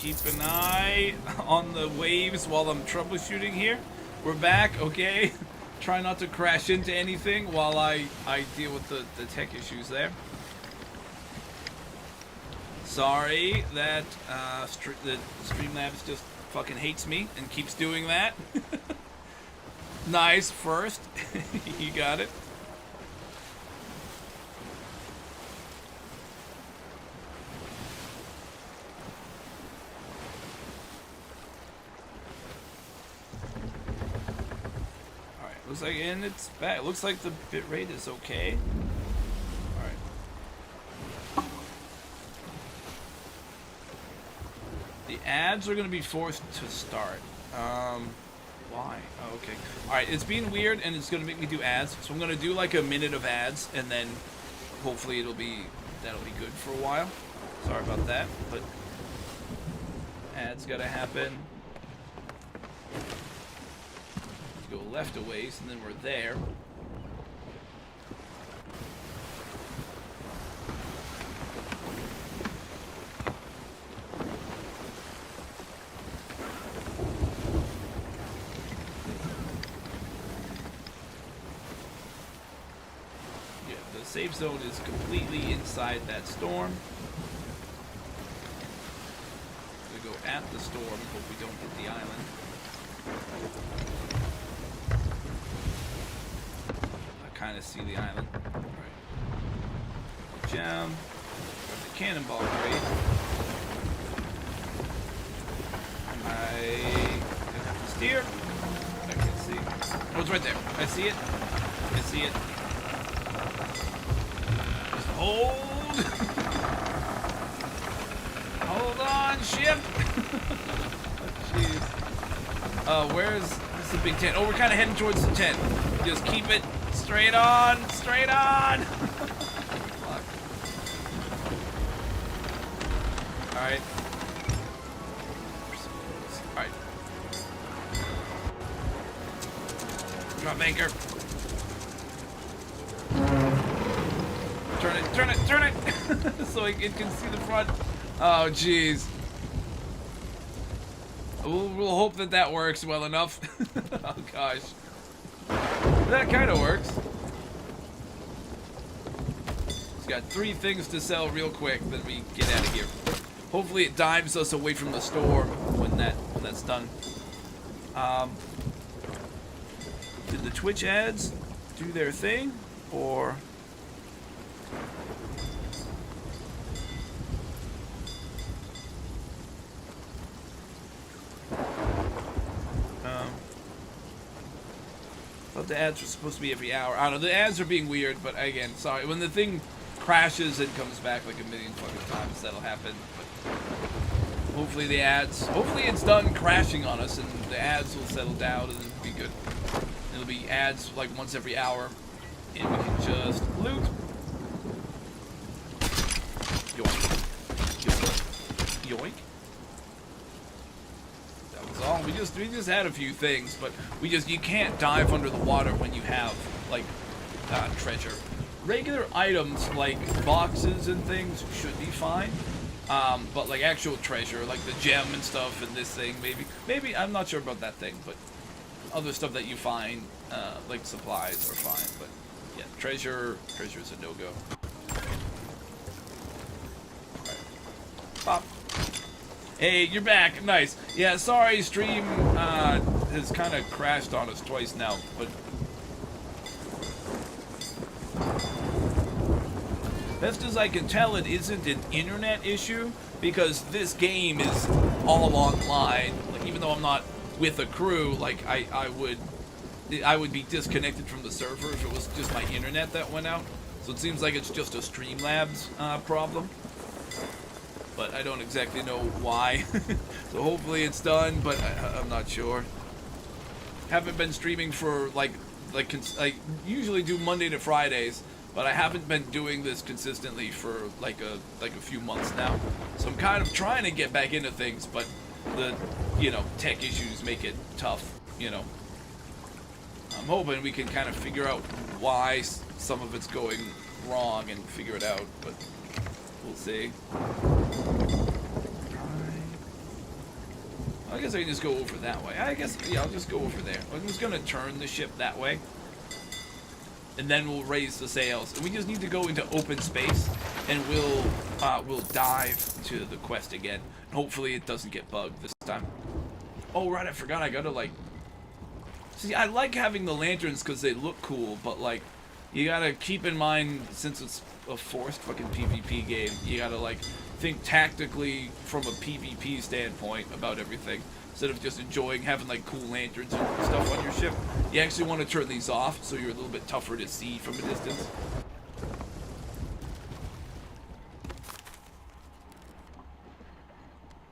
keep an eye on the waves while I'm troubleshooting here. We're back, okay? Try not to crash into anything while I deal with the tech issues there. Sorry that the Streamlabs just fucking hates me and keeps doing that. Nice, first. You got it. Alright, looks like, and it's back. It looks like the bitrate is okay. The ads are going to be forced to start. Why? Oh, okay. Alright, it's being weird and it's going to make me do ads. So I'm going to do like a minute of ads and then hopefully that'll be good for a while. Sorry about that, but ads got to happen. Go left a ways and then we're there. Safe zone is completely inside that storm. We go at the storm, hope we don't hit the island. I kind of see the island. Alright. Gem. Got the cannonball crate. I have to steer. I can see. Oh, it's right there. I see it. I see it. Hold! Hold on, ship! Jeez. Where's the big tent? Oh, we're kind of heading towards the tent. Just keep it straight on! Straight on! Fuck. Alright. Alright. Drop anchor. Turn it, turn it, turn it! So it can see the front. Oh, jeez. We'll hope that works well enough. Oh, gosh. That kind of works. It's got 3 things to sell real quick, then we get out of here. Hopefully it dives us away from the storm when that's done. Did the Twitch ads do their thing? Or... I thought the ads were supposed to be every hour. I don't know, the ads are being weird, but again, sorry. When the thing crashes and comes back like a million fucking times, that'll happen. But hopefully the ads, hopefully it's done crashing on us and the ads will settle down and it'll be good. It'll be ads like once every hour and we can just loot. Yoink. Yoink. Yoink. All. We just had a few things, but you can't dive under the water when you have like treasure. Regular items like boxes and things should be fine, but like actual treasure, like the gem and stuff, and this thing, maybe I'm not sure about that thing, but other stuff that you find, like supplies, are fine. But yeah, treasure's a no-go. Right. Pop. Hey, you're back. Nice. Yeah, sorry, stream has kind of crashed on us twice now, but best as I can tell, it isn't an internet issue because this game is all online. Like, even though I'm not with a crew, like I would be disconnected from the server if it was just my internet that went out. So it seems like it's just a Streamlabs problem. But I don't exactly know why. So hopefully it's done, but I'm not sure. Haven't been streaming for I usually do Monday to Fridays, but I haven't been doing this consistently for like a few months now. So I'm kind of trying to get back into things, but the tech issues make it tough. I'm hoping we can kind of figure out why some of it's going wrong and figure it out, but we'll see. guess I can just go over that way. I guess, yeah, I'll just go over there. I'm just gonna turn the ship that way. And then we'll raise the sails. And we just need to go into open space, and we'll dive to the quest again. And hopefully it doesn't get bugged this time. Oh, right, I forgot I gotta, like... See, I like having the lanterns because they look cool, but, like, you gotta keep in mind, since it's a forced fucking PvP game, you gotta, like, think tactically from a PvP standpoint about everything. Instead of just enjoying having, like, cool lanterns and stuff on your ship, you actually want to turn these off so you're a little bit tougher to see from a distance.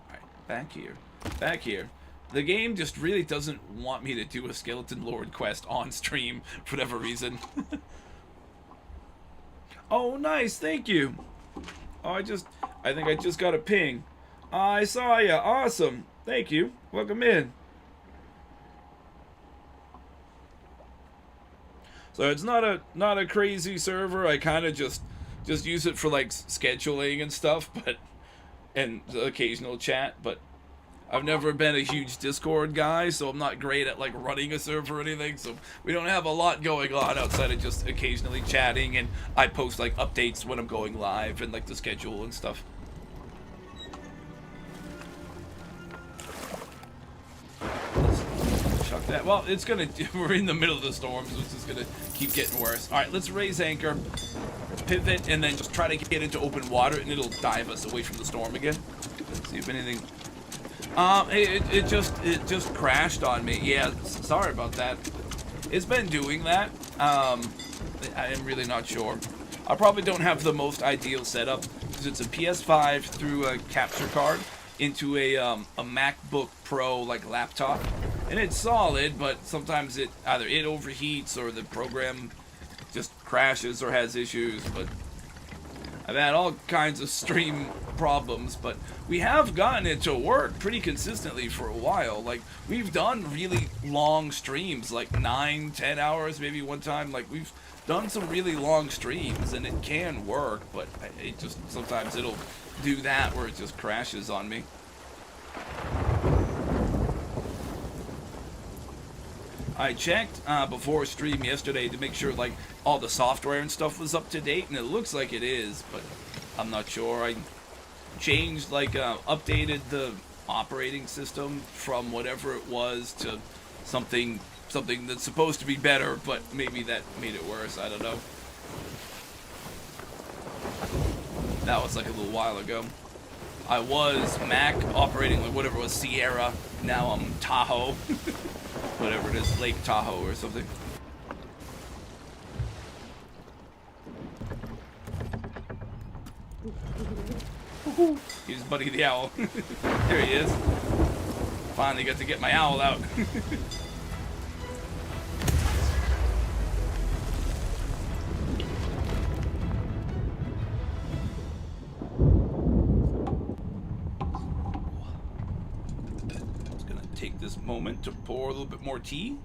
Alright, back here. Back here. The game just really doesn't want me to do a Skeleton Lord quest on stream for whatever reason. Oh, nice, thank you. Oh, I think I just got a ping. I saw ya, awesome. Thank you. Welcome in. So it's not a crazy server. I kind of just use it for like scheduling and stuff, and the occasional chat, but I've never been a huge Discord guy, so I'm not great at like running a server or anything, so we don't have a lot going on outside of just occasionally chatting, and I post like updates when I'm going live and like the schedule and stuff. Chuck that. Well, it's gonna, we're in the middle of the storm, so it's just gonna keep getting worse. Alright, let's raise anchor, pivot, and then just try to get into open water, and it'll dive us away from the storm again. Let's see if anything... it just crashed on me. Yeah, sorry about that. It's been doing that. I am really not sure. I probably don't have the most ideal setup because it's a PS5 through a capture card into a MacBook Pro like laptop, and it's solid, but sometimes it either overheats or the program just crashes or has issues. But I've had all kinds of stream problems, but we have gotten it to work pretty consistently for a while. Like, we've done really long streams, like 9-10 hours maybe one time. Like, we've done some really long streams, and it can work, but it just, sometimes it'll do that where it just crashes on me. I checked before stream yesterday to make sure like all the software and stuff was up to date, and it looks like it is, but I'm not sure. I changed, like, updated the operating system from whatever it was to something that's supposed to be better, but maybe that made it worse. I don't know. That was like a little while ago. I was Mac operating like whatever it was, Sierra. Now I'm Tahoe. Whatever it is, Lake Tahoe or something. Here's Buddy the Owl. There he is. Finally got to get my owl out. Just gonna take this moment to pour a little bit more tea.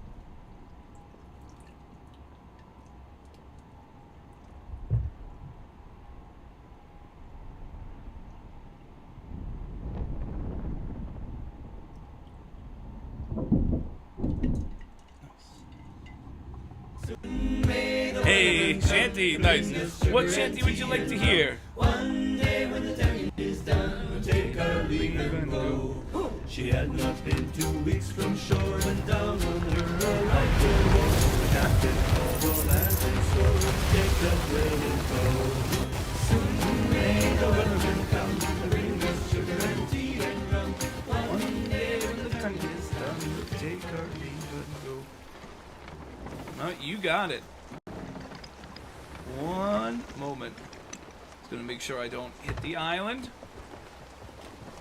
Hey, shanty, nice. What shanty would you like to hear? One day when the time is done, we'll take her leave and go. She had not been 2 weeks from shore when down on her a rifle bore. The captain called for land and so take the thrill and go. Soon may the weathermen come to bring us sugar and tea and rum. One day when the time is done, we'll take her leave and go. Oh, you got it. One moment. Just gonna make sure I don't hit the island.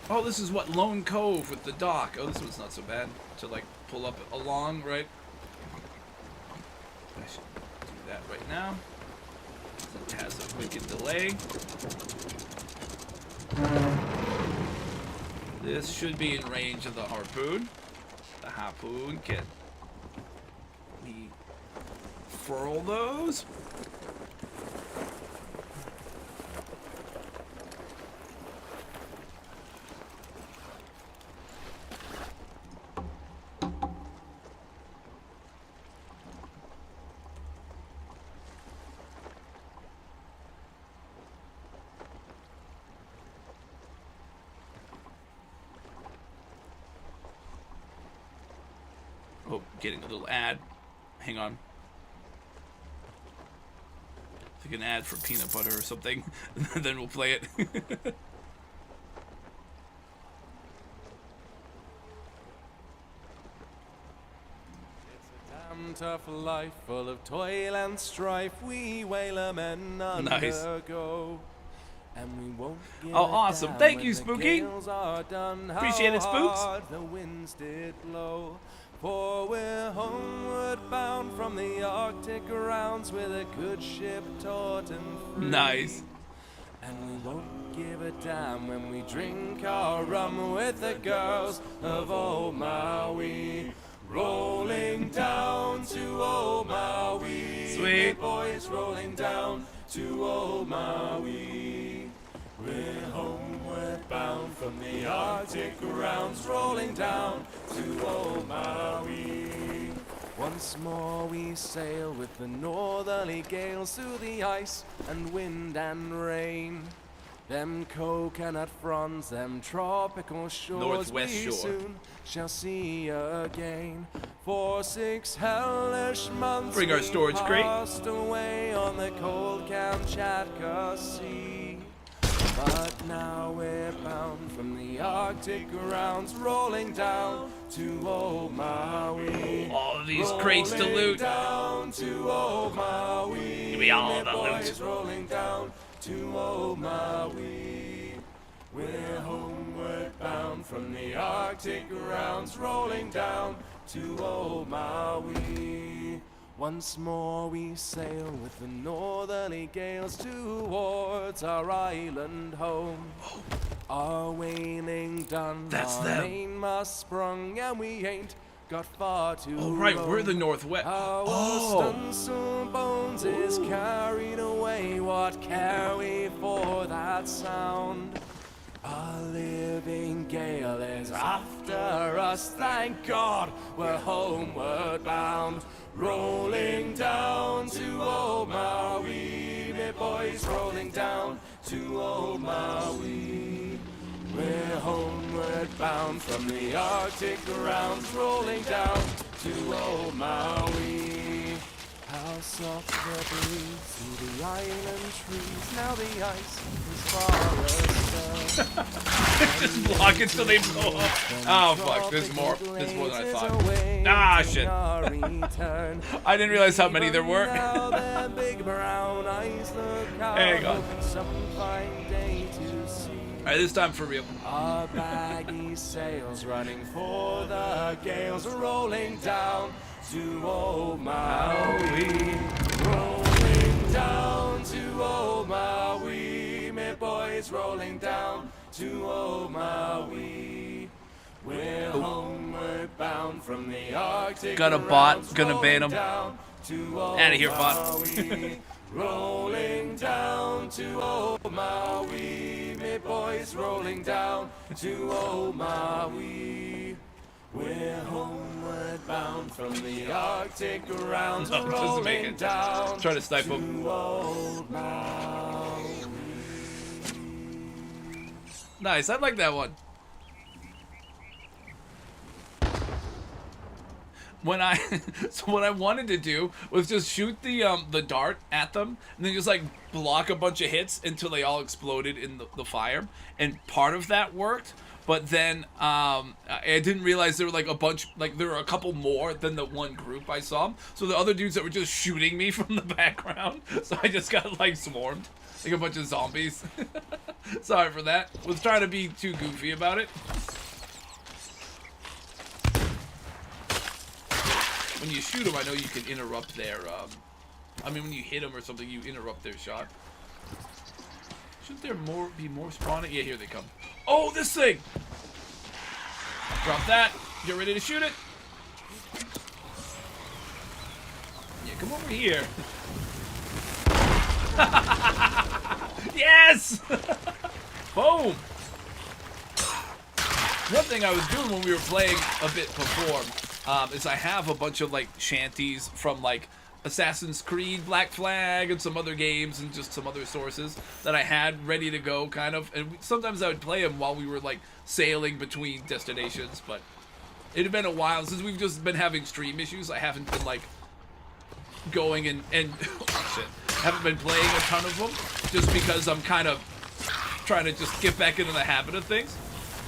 Oh, this is what, Lone Cove with the dock. Oh, this one's not so bad to like pull up along, right? I should do that right now. It has a wicked delay. This should be in range of the harpoon. The harpoon can we furl those? getting a little ad. Hang on. Like an ad for peanut butter or something. Then we'll play it. Tough life full of toil and strife we whalermen undergo. And we won't give awesome. Thank you, Spooky. Appreciate it, Spooks. The winds did blow. For we're homeward bound from the Arctic rounds with a good ship taut and free. Nice. And we won't give a damn when we drink our rum with the girls of old Maui. Rolling down to old Maui. Sweet. Boys rolling down to old Maui. We're homeward bound from the Arctic rounds, rolling down to old Maui. Once more we sail with the northerly gales through the ice and wind and rain. Them coconut fronds, them tropical shores Northwest we shore. soon shall see again. For 6 hellish months Bring our storage crate. passed away on the cold Kamchatka Sea. But now we're bound from the Arctic rounds, rolling down to old Maui. All of these crates to loot. Down to old Maui. Give me all the boys loot. rolling down to old Maui. We're homeward bound from the Arctic rounds, rolling down to old Maui. Once more we sail with the northerly gales towards our island home. Our whaling done, That's our them. mainmast sprung, and we ain't got far to Oh, right, roam. we're the Northwest. Our Oh. Stunsail bones is carried away. What care we for that sound? A living gale is after us. Thank God we're homeward bound. Rolling down to old Maui. Me boys rolling down to old Maui. We're homeward bound from the Arctic rounds, rolling down to old Maui. How soft the breeze through the island trees. Now the ice is far astern. Just block it till they blow up. Oh, fuck. There's more. There's more than I thought. Ah, shit. I didn't realize how many there were. Hang on. Alright, this time for real. Our baggy sails running for the gales, rolling down to old Maui. Rolling down to old Maui. Me boys rolling down to old Maui. We're homeward bound from the Arctic. Got a bot, rounds, gonna ban him. rolling down to old Outta here, bot. Maui. Rolling down to old Maui. Me boys rolling down to old Maui. We're homeward bound from the Arctic rounds, No, it doesn't make rolling it. down Try to snipe to him. old Maui. Nice, I like that one. When so what I wanted to do was just shoot the dart at them and then just like block a bunch of hits until they all exploded in the fire, and part of that worked, but then I didn't realize there were like a bunch, like there were a couple more than the one group I saw, so the other dudes that were just shooting me from the background, so I just got like swarmed like a bunch of zombies. Sorry for that, was trying to be too goofy about it. When you shoot them, I know you can interrupt their, I mean, when you hit them or something, you interrupt their shot. Shouldn't there be more spawning? Yeah, here they come. Oh, this thing! Drop that. Get ready to shoot it. Yeah, come over here. Yes! Boom! One thing I was doing when we were playing a bit before is I have a bunch of like shanties from like Assassin's Creed, Black Flag, and some other games and just some other sources that I had ready to go, kind of. And sometimes I would play them while we were like sailing between destinations, but It had been a while since we've just been having stream issues. I haven't been like going and oh, shit. Haven't been playing a ton of them just because I'm kind of trying to just get back into the habit of things.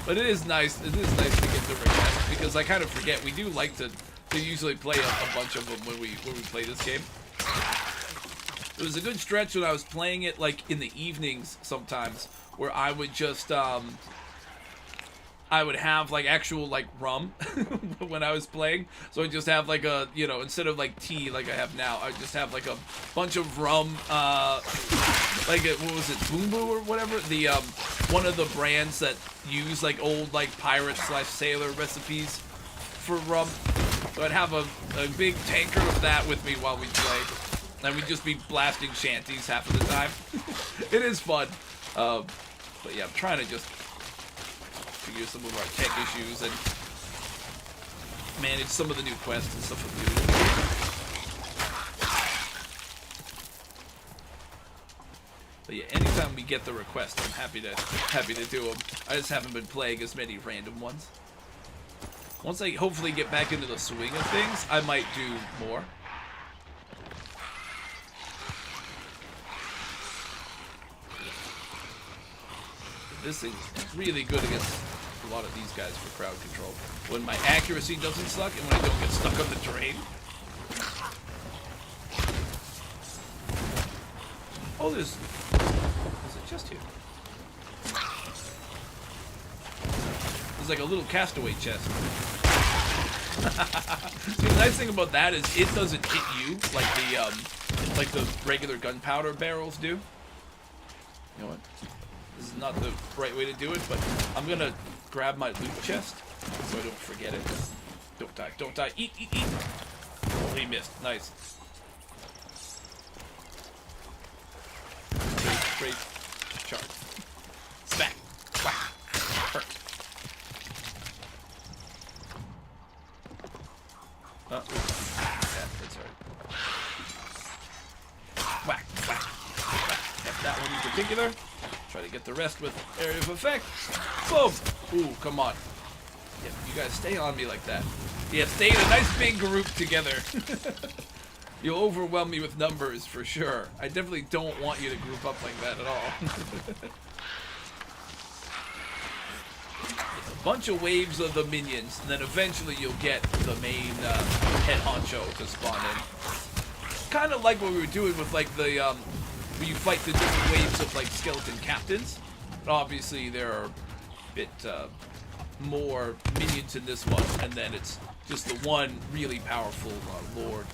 But it is nice. It is nice to get the request because I kind of forget. We do like to usually play a bunch of them when we play this game. It was a good stretch when I was playing it like in the evenings sometimes, where I would just I would have like actual like rum when I was playing. So I just have like a, you know, instead of like tea like I have now, I just have like a bunch of rum, like what was it, Boom Boo or whatever, the one of the brands that use like old like pirate / sailor recipes for rum. So I'd have a big tanker of that with me while we play. And we'd just be blasting shanties half of the time. It is fun. But yeah, I'm trying to just figure some of our tech issues and manage some of the new quests and stuff we're doing. But yeah, anytime we get the request, I'm happy to do them. I just haven't been playing as many random ones. Once I hopefully get back into the swing of things, I might do more. This thing's really good against a lot of these guys for crowd control. When my accuracy doesn't suck and when I don't get stuck on the terrain. Oh, there's a chest here. There's like a little castaway chest. See, the nice thing about that is it doesn't hit you like the regular gunpowder barrels do. You know what? This is not the right way to do it, but I'm gonna grab my loot chest so I don't forget it. Don't die, don't die. Eat, eat, eat. Oh, he missed. Nice. Great charge. Smack. Whack. Hurt. Oh, yeah, that's right. Whack, whack, whack. Kept that one in particular. Try to get the rest with area of effect. Boom! Ooh, come on. Yeah, you guys stay on me like that. Yeah, stay in a nice big group together. You'll overwhelm me with numbers for sure. I definitely don't want you to group up like that at all. A bunch of waves of the minions, and then eventually you'll get the main head honcho to spawn in. Kind of like what we were doing with like the where you fight the different waves of like skeleton captains. But obviously there are a bit more minions in this one, and then it's just the one really powerful lord.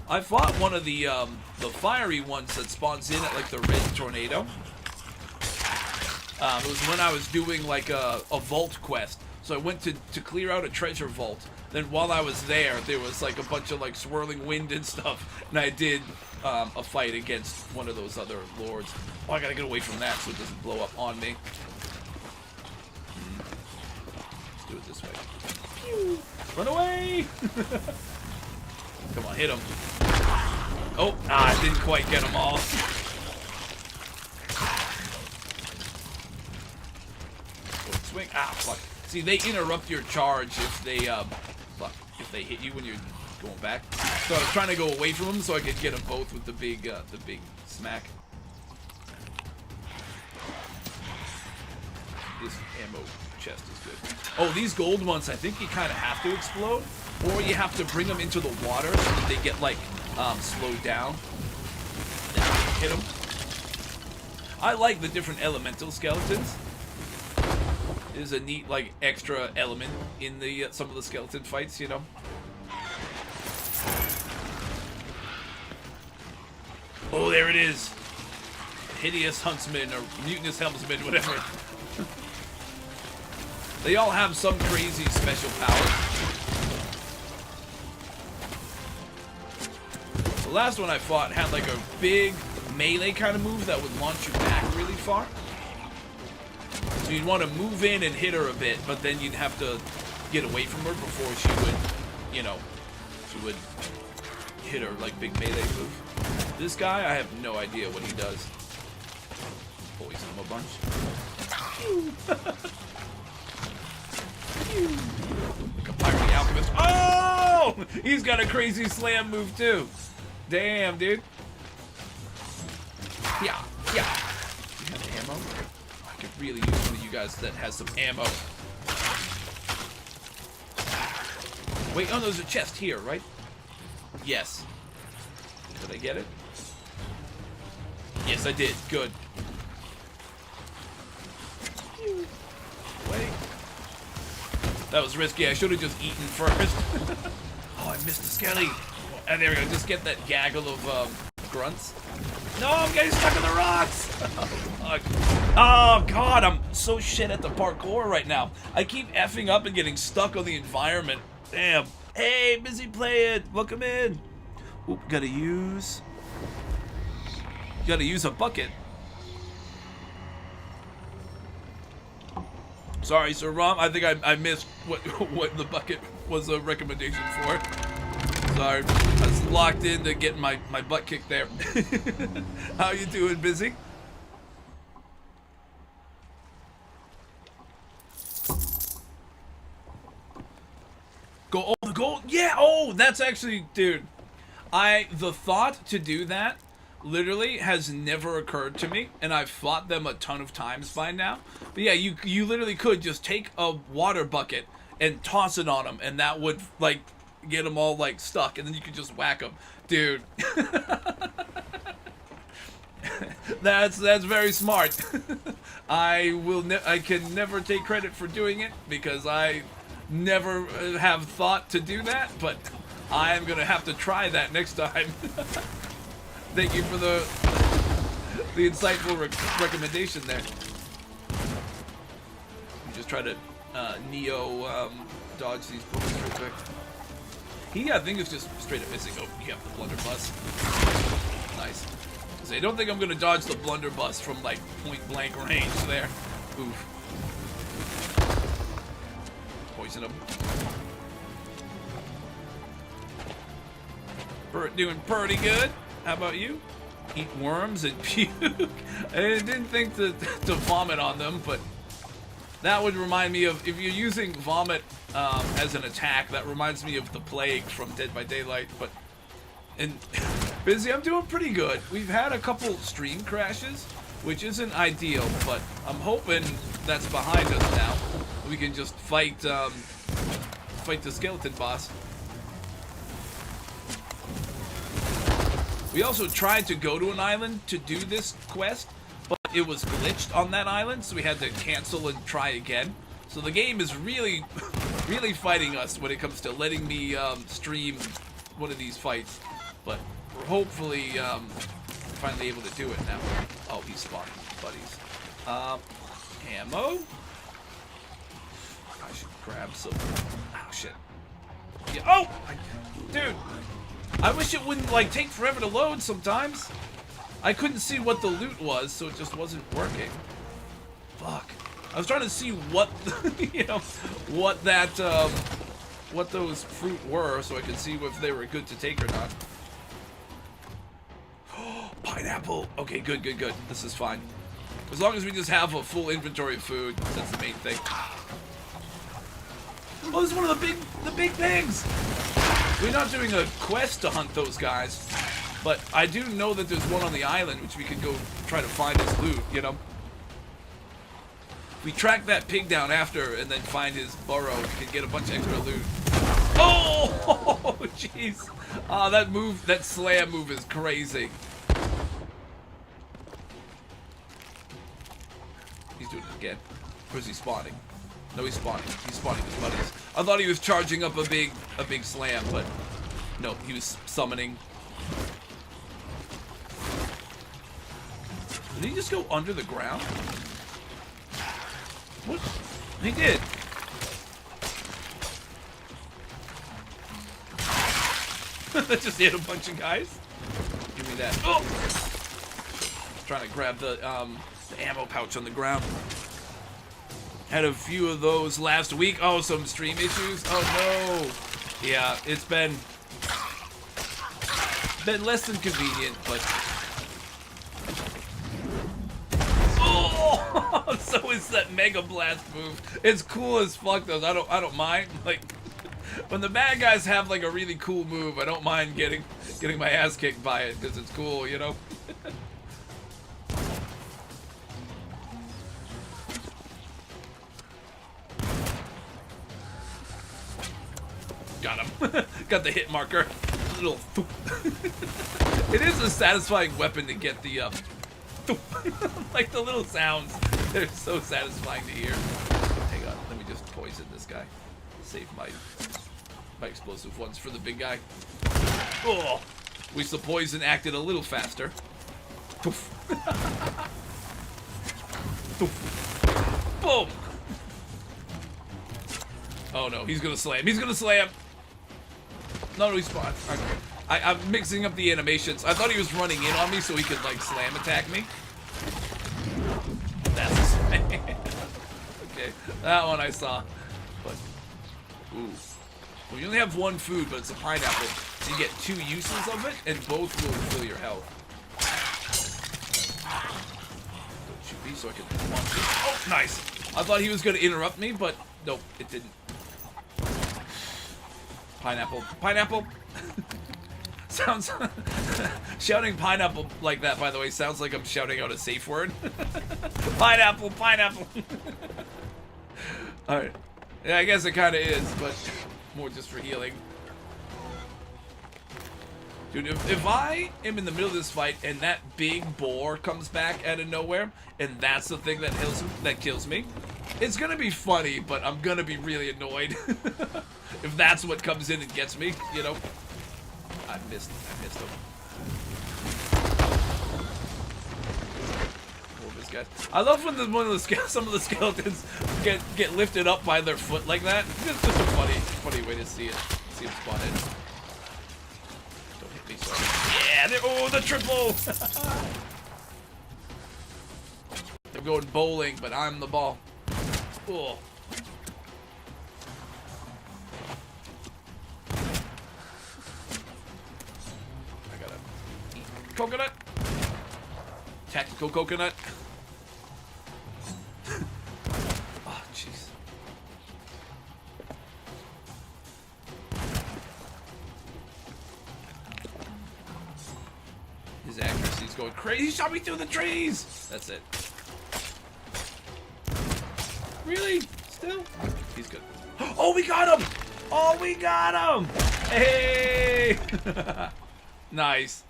I fought one of the fiery ones that spawns in at like the red tornado. It was when I was doing like a vault quest. So I went to clear out a treasure vault. Then while I was there, there was like a bunch of like swirling wind and stuff. And I did a fight against one of those other lords. Oh, I gotta get away from that so it doesn't blow up on me. Let's do it this way. Pew! Run away! Come on, hit him. Oh, I didn't quite get them all. Swing. Ah, fuck. See, they interrupt your charge if they, if they hit you when you're going back. So I was trying to go away from them so I could get them both with the big smack. This ammo chest is good. Oh, these gold ones, I think you kind of have to explode, or you have to bring them into the water so that they get, like, slowed down. Then you can hit them. I like the different elemental skeletons. There's a neat, like, extra element in the some of the skeleton fights, you know? Oh, there it is. Hideous Huntsman, or Mutinous Helmsman, whatever. They all have some crazy special power. The last one I fought had, like, a big melee kind of move that would launch you back really far. So you'd want to move in and hit her a bit, but then you'd have to get away from her before she would, you know, she would hit her, like, big melee move. This guy, I have no idea what he does. Poison him a bunch. Like a pirate alchemist. Oh! He's got a crazy slam move too. Damn, dude. Yeah. Do you have ammo? I could really use one of you guys that has some ammo. Wait, oh, there's a chest here, right? Yes. Did I get it? Yes, I did. Good. Wait. That was risky. I should have just eaten first. Oh, I missed the skelly. And there we go. Just get that gaggle of grunts. No, I'm getting stuck in the rocks. Oh, fuck. Oh, God. I'm so shit at the parkour right now. I keep effing up and getting stuck on the environment. Damn. Hey, busy playing. Welcome in. Oop, gotta use a bucket. Sorry, Sir Rom. I think I missed what the bucket was a recommendation for. Sorry, I was locked into getting my butt kicked there. How you doing, busy? Go, oh, the gold, yeah, oh, that's actually, dude, the thought to do that literally has never occurred to me, and I've fought them a ton of times by now. But yeah, you literally could just take a water bucket and toss it on them, and that would, like, get them all, like, stuck, and then you could just whack them. Dude. That's very smart. I can never take credit for doing it, because I never have thought to do that, but I am gonna have to try that next time. Thank you for the insightful recommendation there. You just try to Neo dodge these bullets real quick. He, I think, is just straight up missing. Oh, you have the blunderbuss. Nice. So I don't think I'm gonna dodge the blunderbuss from like point blank range there. Oof. Poison him. Doing pretty good. How about you? Eat worms and puke. I didn't think to vomit on them, but that would remind me of, if you're using vomit as an attack, that reminds me of the plague from Dead by Daylight. But and busy, I'm doing pretty good. We've had a couple stream crashes, which isn't ideal, but I'm hoping that's behind us now. We can just fight the skeleton boss. We also tried to go to an island to do this quest, but it was glitched on that island, so we had to cancel and try again. So the game is really, really fighting us when it comes to letting me stream one of these fights. But we're hopefully finally able to do it now. Oh, he's spawning buddies. Ammo? I should grab some. Oh, shit. Yeah. Oh! Dude! I wish it wouldn't, like, take forever to load sometimes. I couldn't see what the loot was, so it just wasn't working. Fuck. I was trying to see what, you know, what that, what those fruit were, so I could see if they were good to take or not. Pineapple. Okay, good. This is fine. As long as we just have a full inventory of food, that's the main thing. Oh, this is one of the big things. We're not doing a quest to hunt those guys, but I do know that there's one on the island which we could go try to find his loot, you know? We track that pig down after and then find his burrow, we can get a bunch of extra loot. Oh, jeez. Oh, that move, that slam move is crazy. He's doing it again. Or is he spawning? No, he's spawning. He's spawning his buddies. I thought he was charging up a big slam, but no, he was summoning. Did he just go under the ground? What? He did. That just hit a bunch of guys. Give me that. Oh! Trying to grab the ammo pouch on the ground. Had a few of those last week. Oh, some stream issues. Oh no. Yeah, it's been less than convenient, but oh, So is that Mega Blast move. It's cool as fuck though. I don't mind. Like when the bad guys have like a really cool move, I don't mind getting my ass kicked by it because it's cool, you know. Got him. Got the hit marker. Little. It is a satisfying weapon to get the like the little sounds. They're so satisfying to hear. Hang on, let me just poison this guy. Save my explosive ones for the big guy. Oh, wish the poison acted a little faster. Boom. Oh no, he's gonna slam. He's gonna slam. No, he's fine. I'm mixing up the animations. I thought he was running in on me so he could like slam attack me. That's a slam. Okay, that one I saw. But ooh, well, you only have one food, but it's a pineapple, so you get 2 uses of it, and both will fill your health. Don't shoot me so I can launch it. Oh, nice. I thought he was gonna interrupt me, but nope, it didn't. Pineapple. Pineapple! Sounds... Shouting pineapple like that, by the way, sounds like I'm shouting out a safe word. Pineapple! Pineapple! Alright. Yeah, I guess it kind of is, but more just for healing. Dude, if I am in the middle of this fight and that big boar comes back out of nowhere, and that's the thing that kills me, it's gonna be funny, but I'm gonna be really annoyed. If that's what comes in and gets me, you know. I missed him. Oh, this guy. I love when some of the skeletons get lifted up by their foot like that. It's just a funny way to see it. See them spawn in. Don't hit me, sorry. Yeah, oh, the triple! They're going bowling, but I'm the ball. Oh. I gotta eat coconut. Tactical coconut. Oh, jeez. His accuracy's going crazy. He shot me through the trees. That's it. Really? Still? He's good. Oh, we got him! Oh, we got him! Hey! Nice.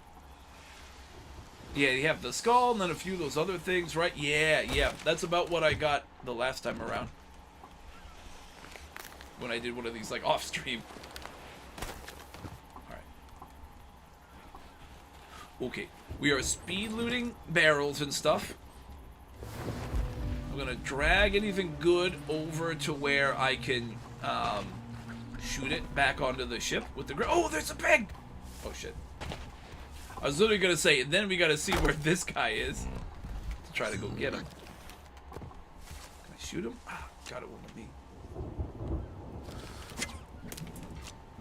Yeah, you have the skull and then a few of those other things, right? Yeah. That's about what I got the last time around. When I did one of these, like, off-stream. Alright. Okay. We are speed looting barrels and stuff. I'm gonna drag anything good over to where I can shoot it back onto the ship with the oh, there's a pig! Oh shit. I was literally gonna say, and then we gotta see where this guy is to try to go get him. Can I shoot him? Ah, God, it won't let me.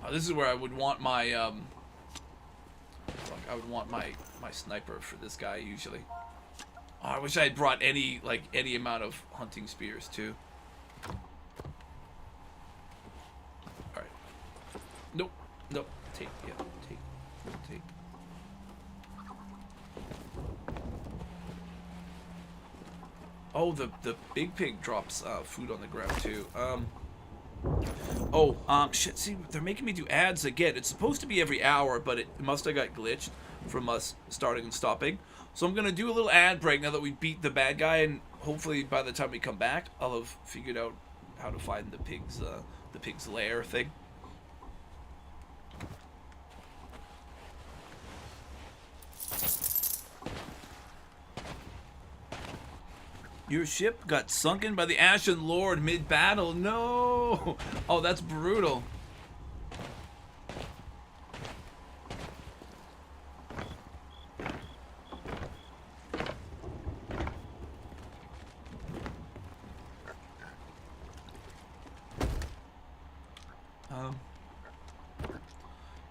Oh, this is where I would want my I would want my sniper for this guy usually. Oh, I wish I had brought any amount of hunting spears too. Alright. Nope. Take. Oh, the big pig drops food on the ground too. Shit, see, they're making me do ads again. It's supposed to be every hour, but it must have got glitched from us starting and stopping. So I'm gonna do a little ad break now that we beat the bad guy, and hopefully by the time we come back, I'll have figured out how to find the pig's lair thing. Your ship got sunken by the Ashen Lord mid-battle. No! Oh, that's brutal.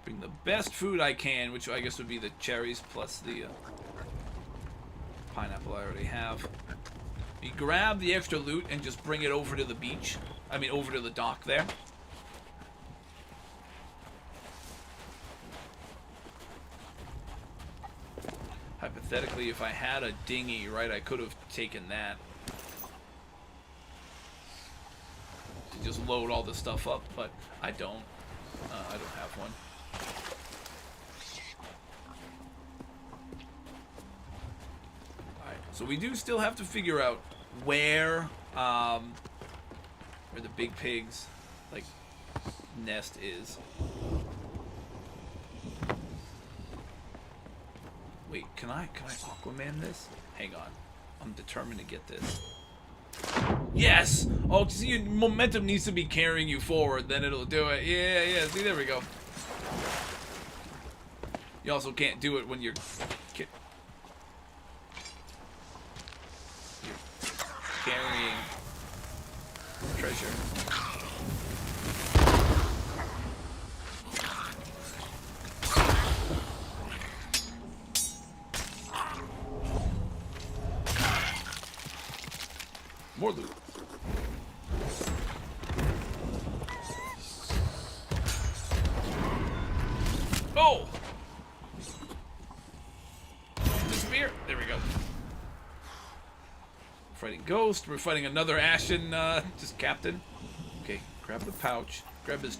Bring the best food I can, which I guess would be the cherries plus the pineapple I already have. You grab the extra loot and just bring it over to the beach. I mean, over to the dock there. Hypothetically, if I had a dinghy, right, I could have taken that. To just load all the stuff up, but I don't. I don't have one. Alright, so we do still have to figure out where the big pig's, like, nest is. Wait, can I Aquaman this? Hang on. I'm determined to get this. Yes! Oh, see, your momentum needs to be carrying you forward, then it'll do it. Yeah, see, there we go. You also can't do it when you're carrying treasure. More loot. Oh! The spear. There we go. Fighting Ghost. We're fighting another Ashen, just captain. Okay, grab the pouch. Grab his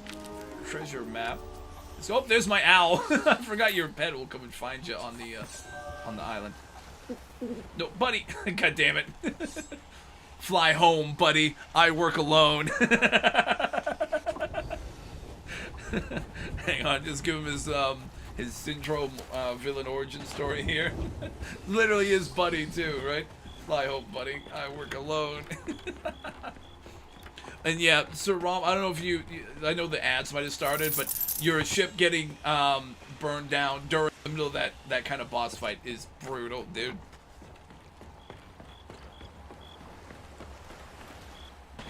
treasure map. So, oh, there's my owl. I forgot your pet will come and find you on the island. No, buddy. God damn it. Fly home, buddy. I work alone. Hang on, just give him his syndrome villain origin story here. Literally his buddy too, right? Fly home, buddy. I work alone. And yeah, Sir Rom, I don't know if I know the ads might have started, but your ship getting burned down during the middle of that kind of boss fight is brutal, dude.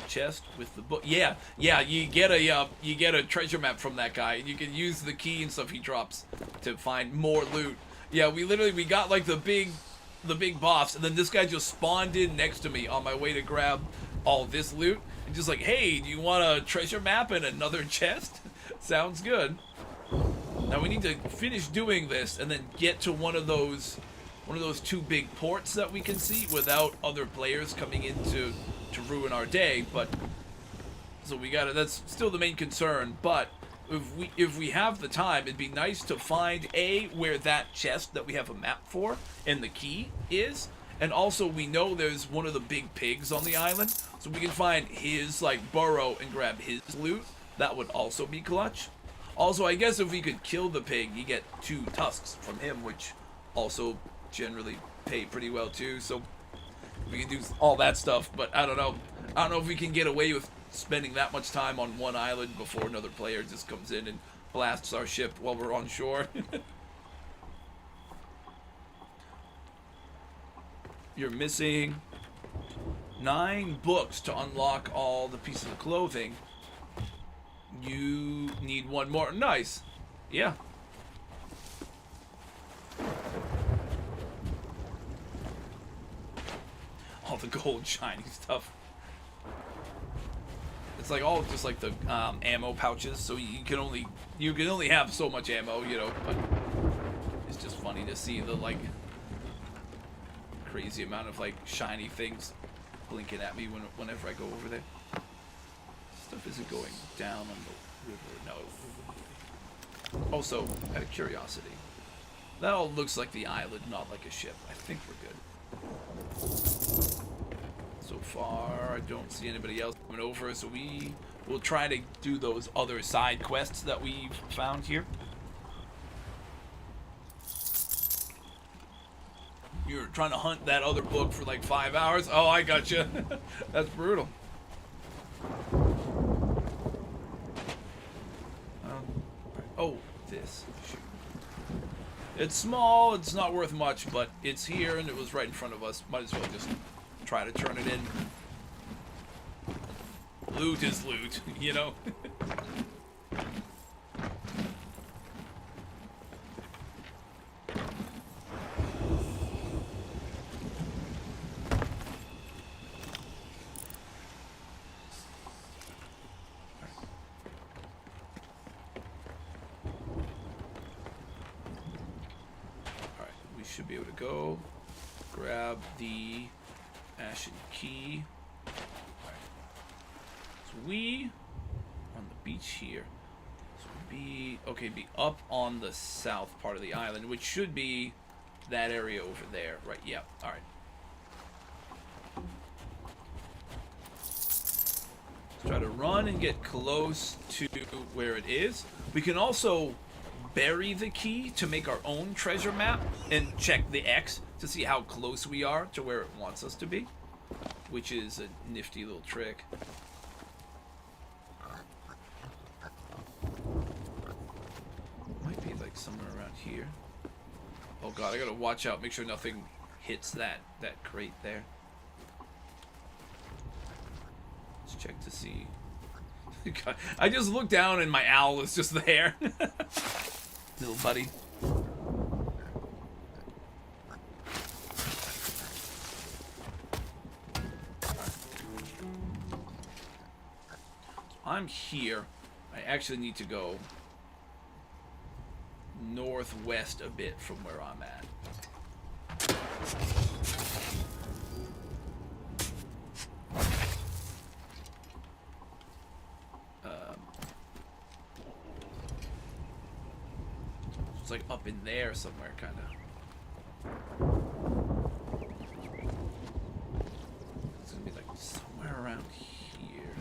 Chest with the book. Yeah, you get a treasure map from that guy, and you can use the key and stuff he drops to find more loot. Yeah, we got like the big boss, and then this guy just spawned in next to me on my way to grab all this loot, and just like, hey, do you want a treasure map and another chest? Sounds good. Now we need to finish doing this and then get to one of those two big ports that we can see without other players coming in to ruin our day. But so that's still the main concern. But if we have the time, it'd be nice to find where that chest that we have a map for and the key is, and also we know there's one of the big pigs on the island, so we can find his like burrow and grab his loot. That would also be clutch. Also, I guess if we could kill the pig, you get 2 tusks from him, which also generally pay pretty well too. So we can do all that stuff, but I don't know if we can get away with spending that much time on one island before another player just comes in and blasts our ship while we're on shore. You're missing 9 books to unlock all the pieces of clothing. You need 1 more. Nice. Yeah. All the gold shiny stuff. It's like all just like the ammo pouches, so you can only have so much ammo, you know, but it's just funny to see the like crazy amount of like shiny things blinking at me whenever I go over there. Stuff isn't going down on the river, no. Also, out of curiosity, that all looks like the island, not like a ship. I think we're good. So far, I don't see anybody else coming over, so we will try to do those other side quests that we've found here. You're trying to hunt that other book for like 5 hours? Oh, I gotcha. That's brutal. Oh, this. Shoot. It's small, it's not worth much, but it's here and it was right in front of us. Might as well just try to turn it in. Loot is loot, you know? should be able to go grab the ashen key. Alright. So we on the beach here. So be up on the south part of the island, which should be that area over there. Right, yeah. Alright. Let's try to run and get close to where it is. We can also bury the key to make our own treasure map and check the X to see how close we are to where it wants us to be, which is a nifty little trick. Might be like somewhere around here. Oh god, I gotta watch out, make sure nothing hits that crate there. Let's check to see. God, I just looked down and my owl is just there. Little buddy. I'm here. I actually need to go northwest a bit from where I'm at. It's like up in there somewhere, kind of. It's gonna be like somewhere around here.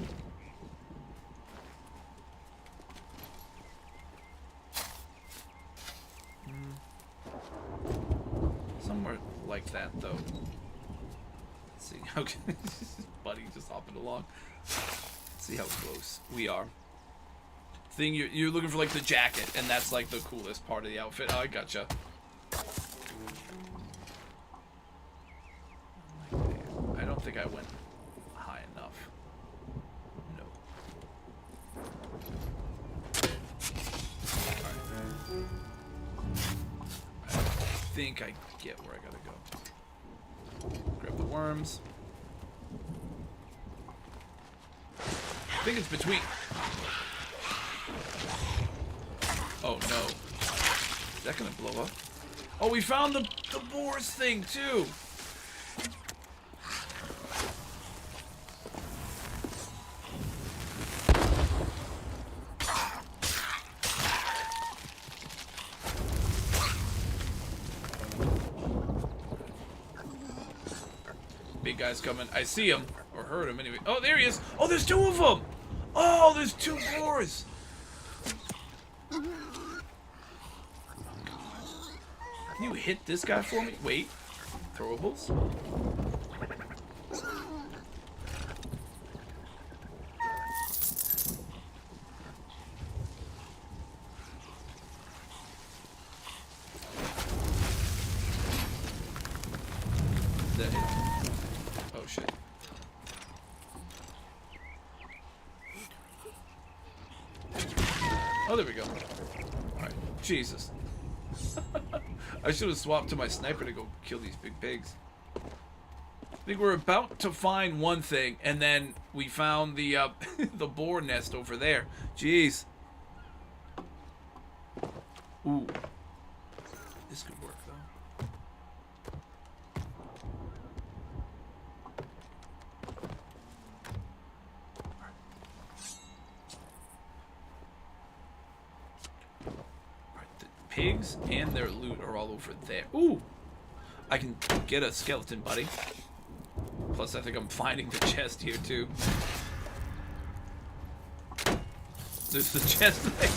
Somewhere like that, though. Let's see. Okay, buddy, just hopping along. Let's see how close we are. Thing you're looking for like the jacket, and that's like the coolest part of the outfit. Oh, I gotcha. I don't think I went high enough. No. I think I get where I gotta go. Grab the worms. I think it's between. Oh no. Is that gonna blow up? Oh, we found the boars thing too! Big guy's coming. I see him. Or heard him anyway. Oh, there he is! Oh, there's two of them! Oh, there's two boars! Can you hit this guy for me? Wait. Throwables? That hit. Oh shit. Oh, there we go. Alright. Jesus. I should have swapped to my sniper to go kill these big pigs. I think we're about to find one thing, and then we found the the boar nest over there. Jeez. Ooh. This could work though. Pigs and their loot are all over there. Ooh! I can get a skeleton, buddy. Plus, I think I'm finding the chest here, too. There's the chest there.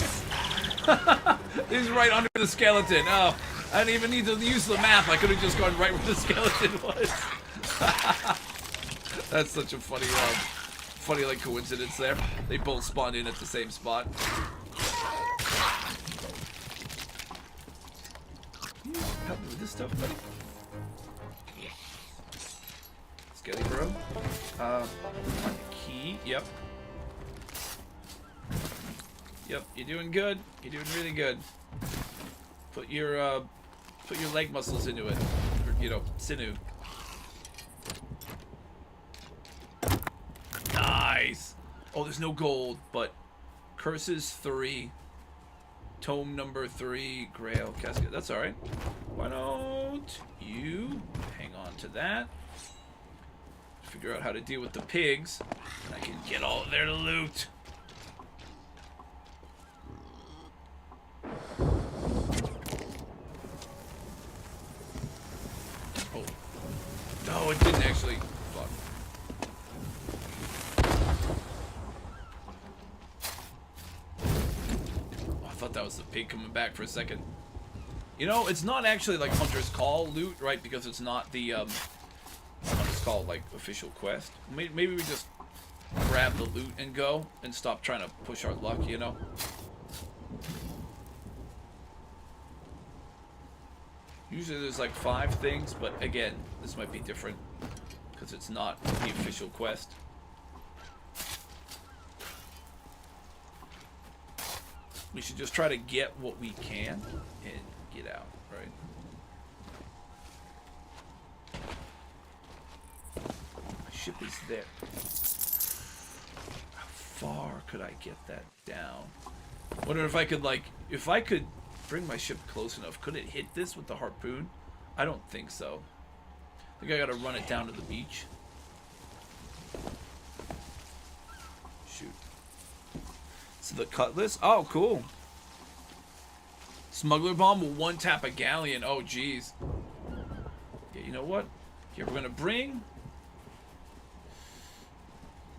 It's right under the skeleton. Oh, I didn't even need to use the map. I could have just gone right where the skeleton was. That's such a funny like coincidence there. They both spawned in at the same spot. Help me with this stuff, buddy. Skelly bro. Key. Yep. Yep. You're doing good. You're doing really good. Put your leg muscles into it, or, you know, sinew. Nice. Oh, there's no gold, but curses 3. Tome number 3, Grail Casket. That's alright. Why not? loot. You hang on to that. Figure out how to deal with the pigs. And I can get all of their loot. Oh. No, it didn't actually. Fuck. Oh, I thought that was the pig coming back for a second. You know, it's not actually like Hunter's Call loot, right? Because it's not the, Hunter's Call, like, official quest. Maybe we just grab the loot and go and stop trying to push our luck, you know? Usually there's like 5 things, but again, this might be different because it's not the official quest. We should just try to get what we can and get out, right? My ship is there. How far could I get that down? Wonder if I could, like, if I could bring my ship close enough, could it hit this with the harpoon? I don't think so. I think I gotta run it down to the beach. Shoot. So the cutlass? Oh, cool. Smuggler bomb will one-tap a galleon. Oh, jeez. Yeah, you know what? Here, we're gonna bring...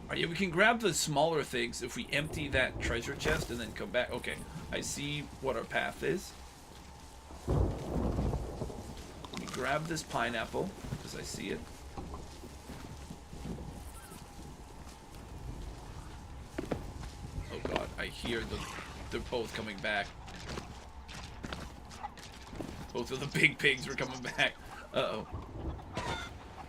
Alright, yeah, we can grab the smaller things if we empty that treasure chest and then come back. Okay, I see what our path is. Let me grab this pineapple, because I see it. Oh god, I hear they're both coming back. Both of the big pigs were coming back. Uh-oh.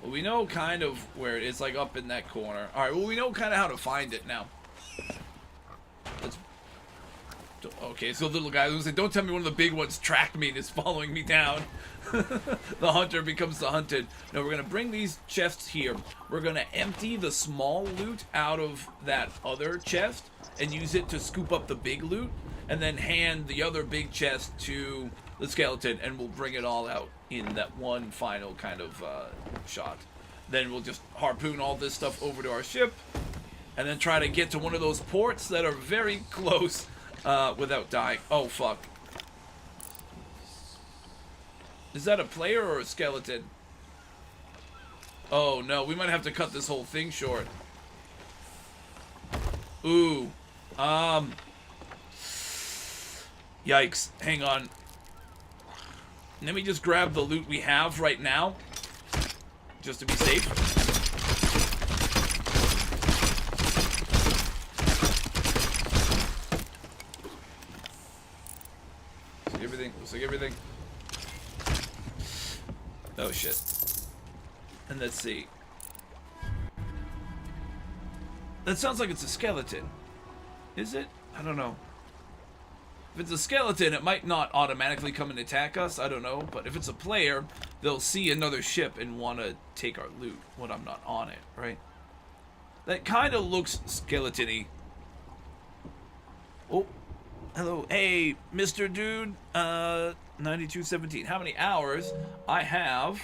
Well, we know kind of where it is, like up in that corner. Alright, well, we know kind of how to find it now. Let's... Okay, so little guy, don't tell me one of the big ones tracked me and is following me down. The hunter becomes the hunted. No, we're going to bring these chests here. We're going to empty the small loot out of that other chest and use it to scoop up the big loot. And then hand the other big chest to the skeleton, and we'll bring it all out in that one final kind of shot. Then we'll just harpoon all this stuff over to our ship, and then try to get to one of those ports that are very close without dying. Oh, fuck. Is that a player or a skeleton? Oh, no. We might have to cut this whole thing short. Ooh. Yikes. Hang on. Let me just grab the loot we have right now, just to be safe. Looks like everything. Looks like everything. Oh shit. And let's see. That sounds like it's a skeleton. Is it? I don't know. If it's a skeleton, it might not automatically come and attack us. I don't know. But if it's a player, they'll see another ship and want to take our loot when I'm not on it, right? That kind of looks skeleton-y. Oh. Hello. Hey, Mr. Dude. 9217. How many hours? I have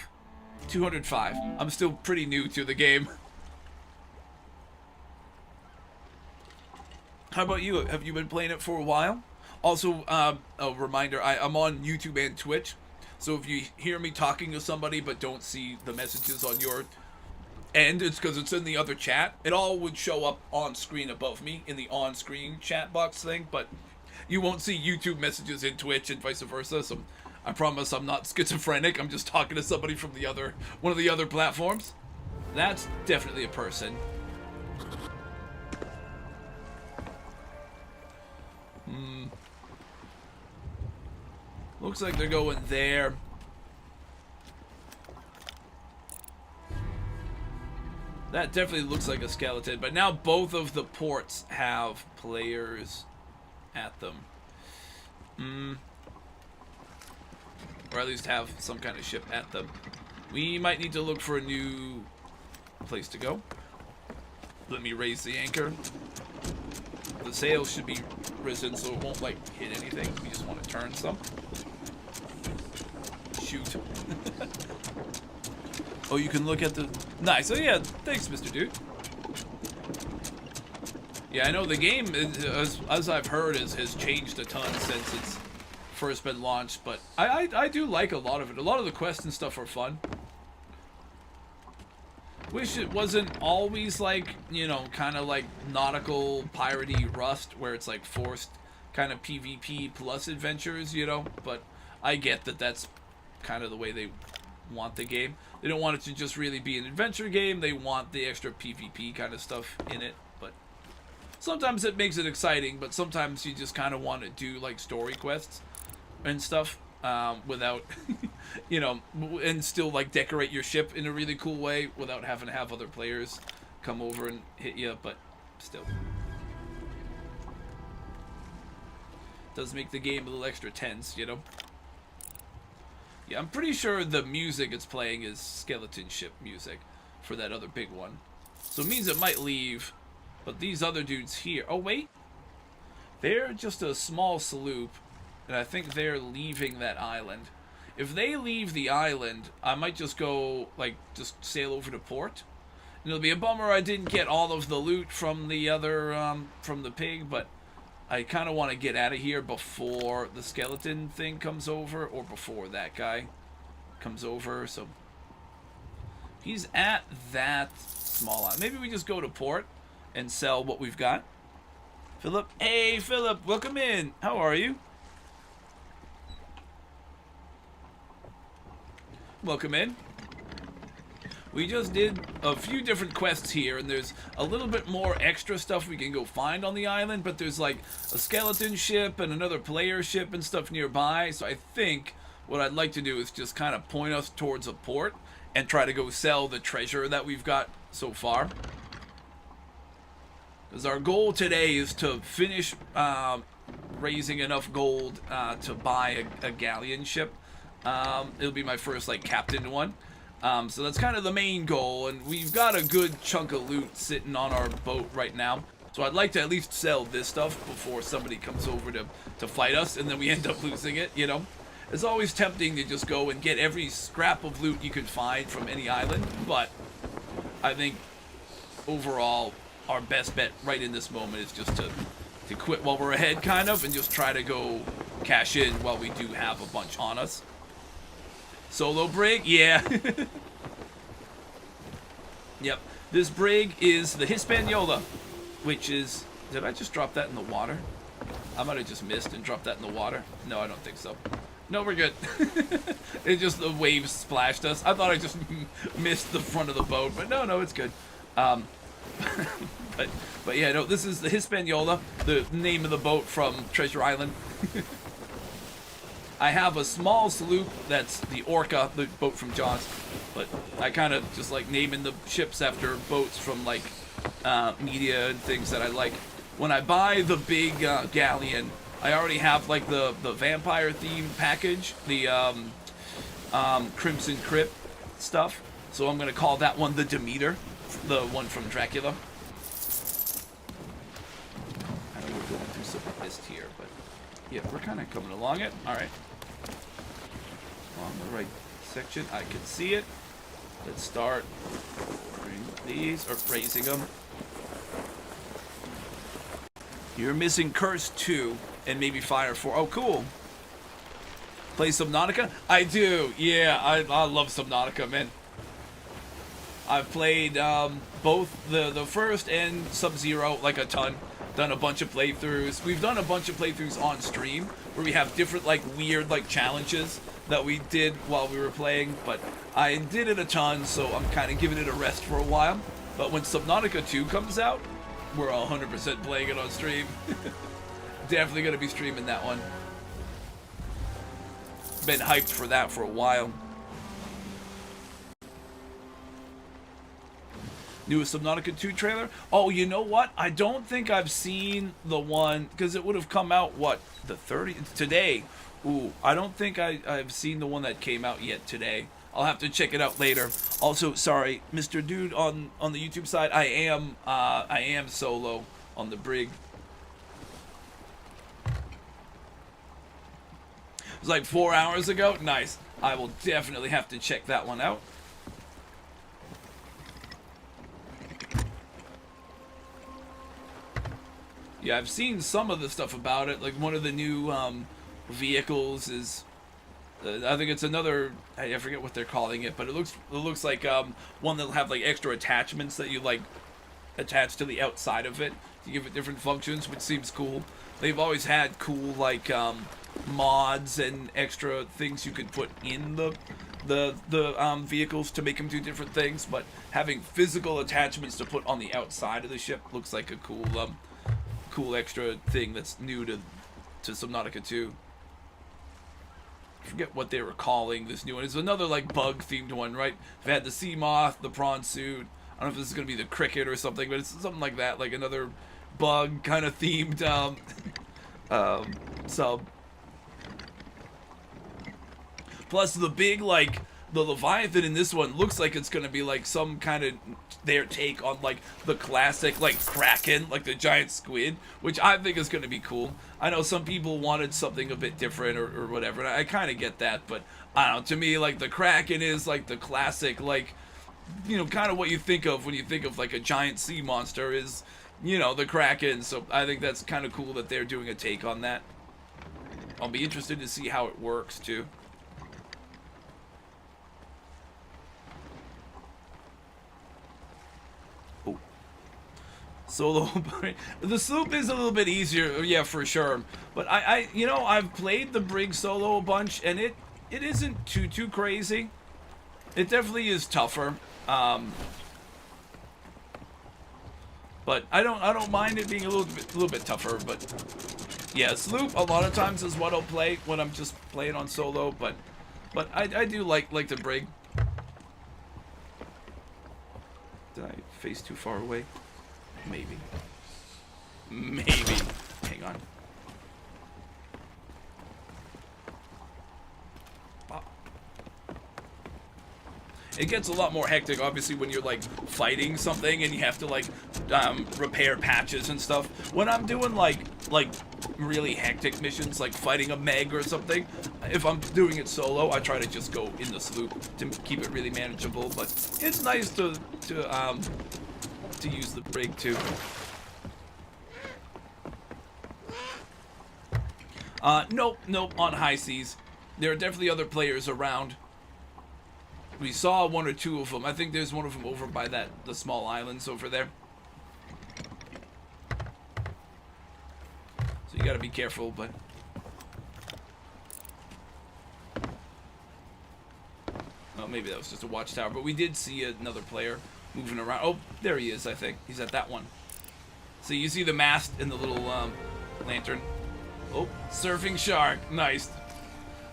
205. I'm still pretty new to the game. How about you? Have you been playing it for a while? Also, a reminder, I'm on YouTube and Twitch, so if you hear me talking to somebody but don't see the messages on your end, it's because it's in the other chat. It all would show up on screen above me in the on-screen chat box thing, but you won't see YouTube messages in Twitch and vice versa, so I promise I'm not schizophrenic. I'm just talking to somebody from one of the other platforms. That's definitely a person. Looks like they're going there. That definitely looks like a skeleton, but now both of the ports have players at them. Or at least have some kind of ship at them. We might need to look for a new place to go. Let me raise the anchor. The sails should be risen so it won't, like, hit anything. We just want to turn some. shoot. Oh, you can look at the... Nice. Oh, yeah. Thanks, Mr. Dude. Yeah, I know the game, as I've heard, has changed a ton since it's first been launched, but I do like a lot of it. A lot of the quests and stuff are fun. Wish it wasn't always like, you know, kind of like nautical piratey Rust, where it's like forced kind of PvP plus adventures, you know, but I get that that's kind of the way they want the game. They don't want it to just really be an adventure game. They want the extra PvP kind of stuff in it, but sometimes it makes it exciting, but sometimes you just kind of want to do like story quests and stuff without, you know, and still like decorate your ship in a really cool way without having to have other players come over and hit you, but still. Does make the game a little extra tense, you know? Yeah, I'm pretty sure the music it's playing is skeleton ship music for that other big one. So it means it might leave, but these other dudes here... Oh, wait. They're just a small sloop, and I think they're leaving that island. If they leave the island, I might just go, like, just sail over to port. And it'll be a bummer I didn't get all of the loot from the other, from the pig, but I kind of want to get out of here before the skeleton thing comes over, or before that guy comes over, so... He's at that small island. Maybe we just go to port and sell what we've got. Philip? Hey, Philip, welcome in. How are you? Welcome in. We just did a few different quests here, and there's a little bit more extra stuff we can go find on the island, but there's like a skeleton ship and another player ship and stuff nearby, so I think what I'd like to do is just kind of point us towards a port and try to go sell the treasure that we've got so far. Because our goal today is to finish raising enough gold to buy a galleon ship. It'll be my first like captained one. So that's kind of the main goal, and we've got a good chunk of loot sitting on our boat right now. So I'd like to at least sell this stuff before somebody comes over to fight us, and then we end up losing it, you know? It's always tempting to just go and get every scrap of loot you can find from any island, but I think overall our best bet right in this moment is just to quit while we're ahead, kind of, and just try to go cash in while we do have a bunch on us. Solo brig? Yeah. Yep. This brig is the Hispaniola, which is... Did I just drop that in the water? I might have just missed and dropped that in the water. No, I don't think so. No, we're good. It just, the waves splashed us. I thought I just missed the front of the boat, but no, it's good. But yeah, no, this is the Hispaniola, the name of the boat from Treasure Island. I have a small sloop that's the Orca, the boat from Jaws, but I kind of just like naming the ships after boats from like media and things that I like. When I buy the big galleon, I already have like the vampire theme package, the Crimson Crypt stuff, so I'm gonna call that one the Demeter, the one from Dracula. I know we're going through some mist here, but yeah, we're kind of coming along it. All right. On the right section, I can see it. Let's start ordering these, or raising them. You're missing Curse 2 and maybe Fire 4. Oh, cool. Play Subnautica? I do. Yeah, I love Subnautica, man. I've played both the first and Sub-Zero like a ton. Done a bunch of playthroughs. We've done a bunch of playthroughs on stream where we have different like weird like challenges that we did while we were playing, but I did it a ton, so I'm kind of giving it a rest for a while. But when Subnautica 2 comes out, we're 100% playing it on stream. Definitely going to be streaming that one. Been hyped for that for a while. Newest Subnautica 2 trailer? Oh, you know what? I don't think I've seen the one, because it would have come out, what, the 30th? Today. Ooh, I don't think I've seen the one that came out yet today. I'll have to check it out later. Also, sorry, Mr. Dude, on the YouTube side, I am solo on the brig. It was like 4 hours ago. Nice. I will definitely have to check that one out. Yeah, I've seen some of the stuff about it. Like one of the new vehicles is, I think it's another. I forget what they're calling it, but it looks like one that'll have like extra attachments that you like attach to the outside of it to give it different functions, which seems cool. They've always had cool like mods and extra things you could put in the vehicles to make them do different things, but having physical attachments to put on the outside of the ship looks like a cool extra thing that's new to Subnautica 2. I forget what they were calling this new one. It's another like bug themed one, right? I've had the sea moth, the prawn suit. I don't know if this is gonna be the cricket or something, but it's something like that, like another bug kind of themed sub. Plus the big like the Leviathan in this one looks like it's gonna be like some kind of their take on like the classic like Kraken, like the giant squid, which I think is gonna be cool. I know some people wanted something a bit different or whatever, and I kind of get that, but I don't know, to me like the Kraken is like the classic, like, you know, kind of what you think of when you think of like a giant sea monster is, you know, the Kraken. So I think that's kind of cool that they're doing a take on that. I'll be interested to see how it works too. Oh, solo. The sloop is a little bit easier, yeah, for sure. But I you know, I've played the brig solo a bunch, and it isn't too crazy. It definitely is tougher. But I don't mind it being a little bit tougher. But yeah, sloop a lot of times is what I'll play when I'm just playing on solo. But I do like the brig. Did I face too far away? Maybe. Hang on. It gets a lot more hectic, obviously, when you're, like, fighting something and you have to, like, repair patches and stuff. When I'm doing, like really hectic missions, like fighting a Meg or something, if I'm doing it solo, I try to just go in the sloop to keep it really manageable. But it's nice to use the brig, too. Nope, on high seas. There are definitely other players around. We saw one or two of them. I think there's one of them over by the small islands over there. So you gotta be careful, but... Oh, maybe that was just a watchtower, but we did see another player moving around. Oh, there he is, I think. He's at that one. So you see the mast and the little lantern. Oh, surfing shark. Nice.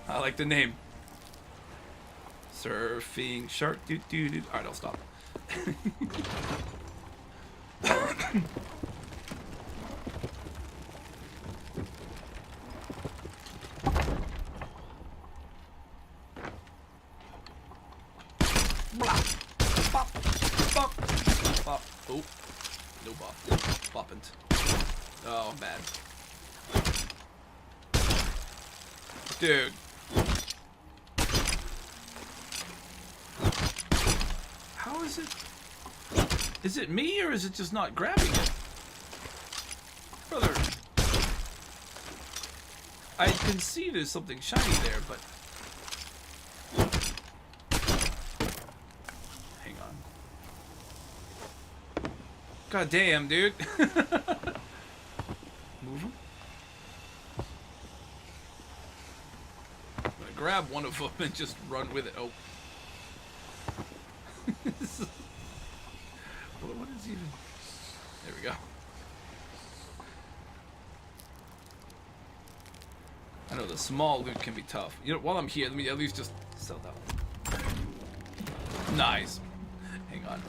I like the name. Surfing shark. Alright, I'll stop. Bop. Oh, no bop. Boppant. Oh, I'm bad. Dude. How is it? Is it me or is it just not grabbing it? Brother. I can see there's something shiny there, but... Hang on. God damn, dude. Move him. I'm gonna grab one of them and just run with it. Oh. What is even... There we go. I know the small loot can be tough. You know, while I'm here, let me at least just sell that one. Nice. Hang on.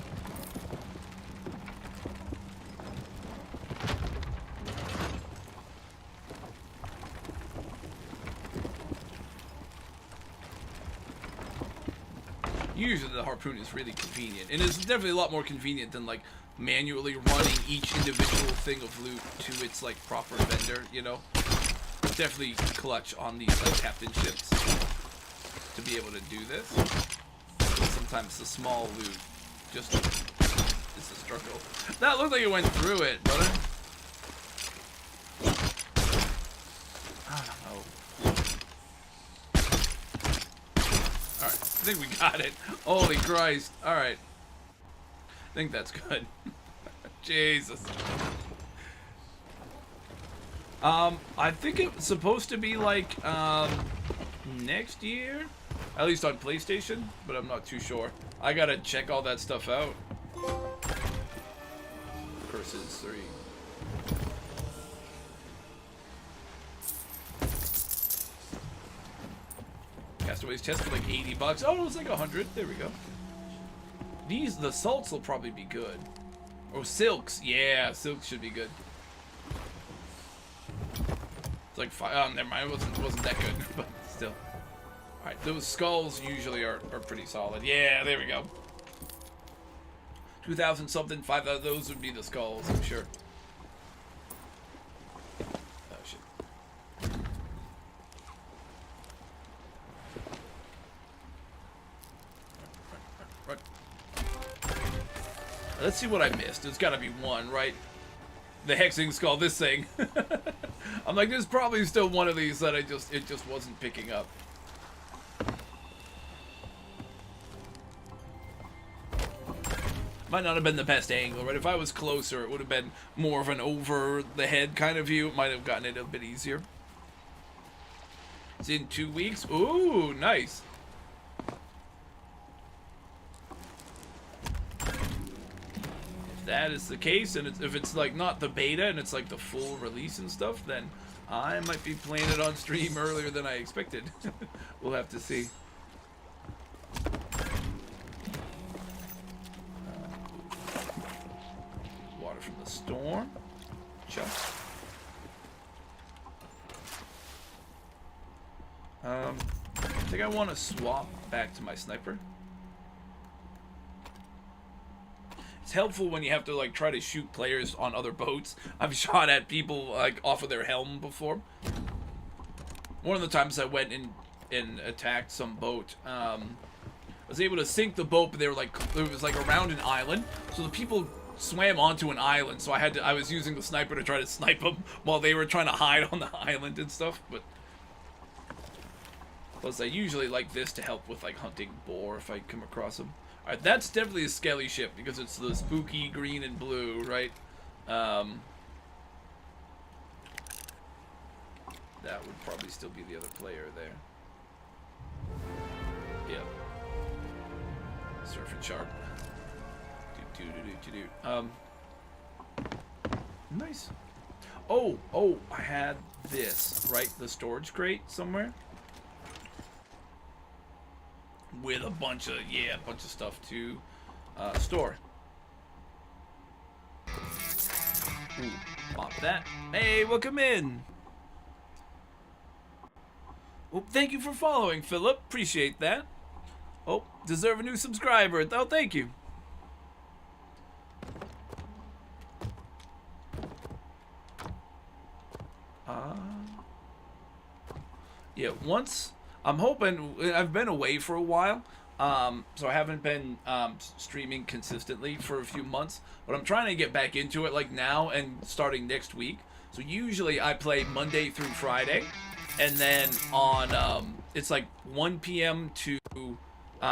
Usually the harpoon is really convenient, and it's definitely a lot more convenient than like manually running each individual thing of loot to its like proper vendor, you know. Definitely clutch on these like captain ships to be able to do this. Sometimes the small loot just is a struggle. That looked like it went through it, brother. I don't know. Alright, I think we got it. Holy Christ. Alright. I think that's good. Jesus. I think it's supposed to be like, next year? At least on PlayStation, but I'm not too sure. I gotta check all that stuff out. Versus 3. Castaway's chest for like $80. Oh, it was like 100. There we go. The salts will probably be good. Oh, silks. Yeah, silks should be good. It's like oh, never mind. It wasn't that good, but still. All right, those skulls usually are pretty solid. Yeah, there we go. 2,000 something, 5,000. Those would be the skulls, I'm sure. Oh shit. Right. Let's see what I missed. There's got to be one, right? The hexing skull. This thing. I'm like, there's probably still one of these that it just wasn't picking up. Might not have been the best angle, right? If I was closer, it would have been more of an over-the-head kind of view. It might have gotten it a bit easier. It's in 2 weeks. Ooh, nice. If that is the case, and if it's like not the beta and it's like the full release and stuff, then I might be playing it on stream earlier than I expected. We'll have to see. From the storm. Chuck. I think I want to swap back to my sniper. It's helpful when you have to like try to shoot players on other boats. I've shot at people like off of their helm before. One of the times I went and attacked some boat, I was able to sink the boat, but they were like, it was like around an island, so the people swam onto an island, so I was using the sniper to try to snipe them while they were trying to hide on the island and stuff. But plus I usually like this to help with like hunting boar if I come across them. Alright, that's definitely a skelly ship because it's the spooky green and blue, right? That would probably still be the other player there. Yep. Surfing shark. Nice. Oh, I had this, right? The storage crate somewhere with a bunch of stuff to store. Ooh, pop that. Hey, welcome in. Well, thank you for following, Philip. Appreciate that. Oh, deserve a new subscriber. Oh, thank you. Yeah, once I'm hoping. I've been away for a while, so I haven't been streaming consistently for a few months. But I'm trying to get back into it, like now and starting next week. So usually I play Monday through Friday, and then on it's like 1 p.m. to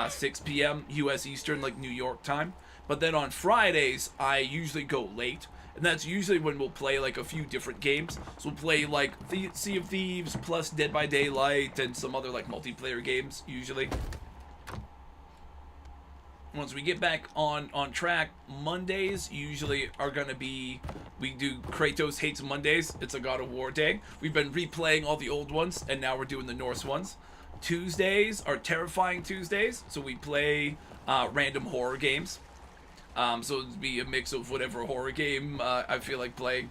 6 p.m. U.S. Eastern, like New York time. But then on Fridays I usually go late. And that's usually when we'll play like a few different games. So we'll play like Sea of Thieves plus Dead by Daylight and some other like multiplayer games usually. Once we get back on track, Mondays usually are gonna be, we do Kratos Hates Mondays. It's a God of War day. We've been replaying all the old ones and now we're doing the Norse ones. Tuesdays are Terrifying Tuesdays, so we play random horror games. So it'd be a mix of whatever horror game I feel like playing.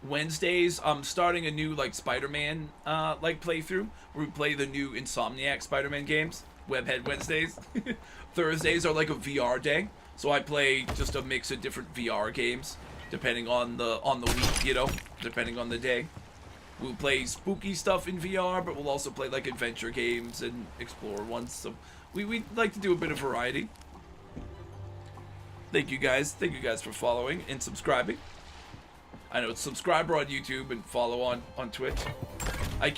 Wednesdays, I'm starting a new like Spider-Man like playthrough where we play the new Insomniac Spider-Man games. Webhead Wednesdays. Thursdays are like a VR day, so I play just a mix of different VR games depending on the week, you know, depending on the day. We'll play spooky stuff in VR, but we'll also play like adventure games and explore ones. So we like to do a bit of variety. Thank you guys for following and subscribing. I know it's subscriber on YouTube and follow on Twitch. I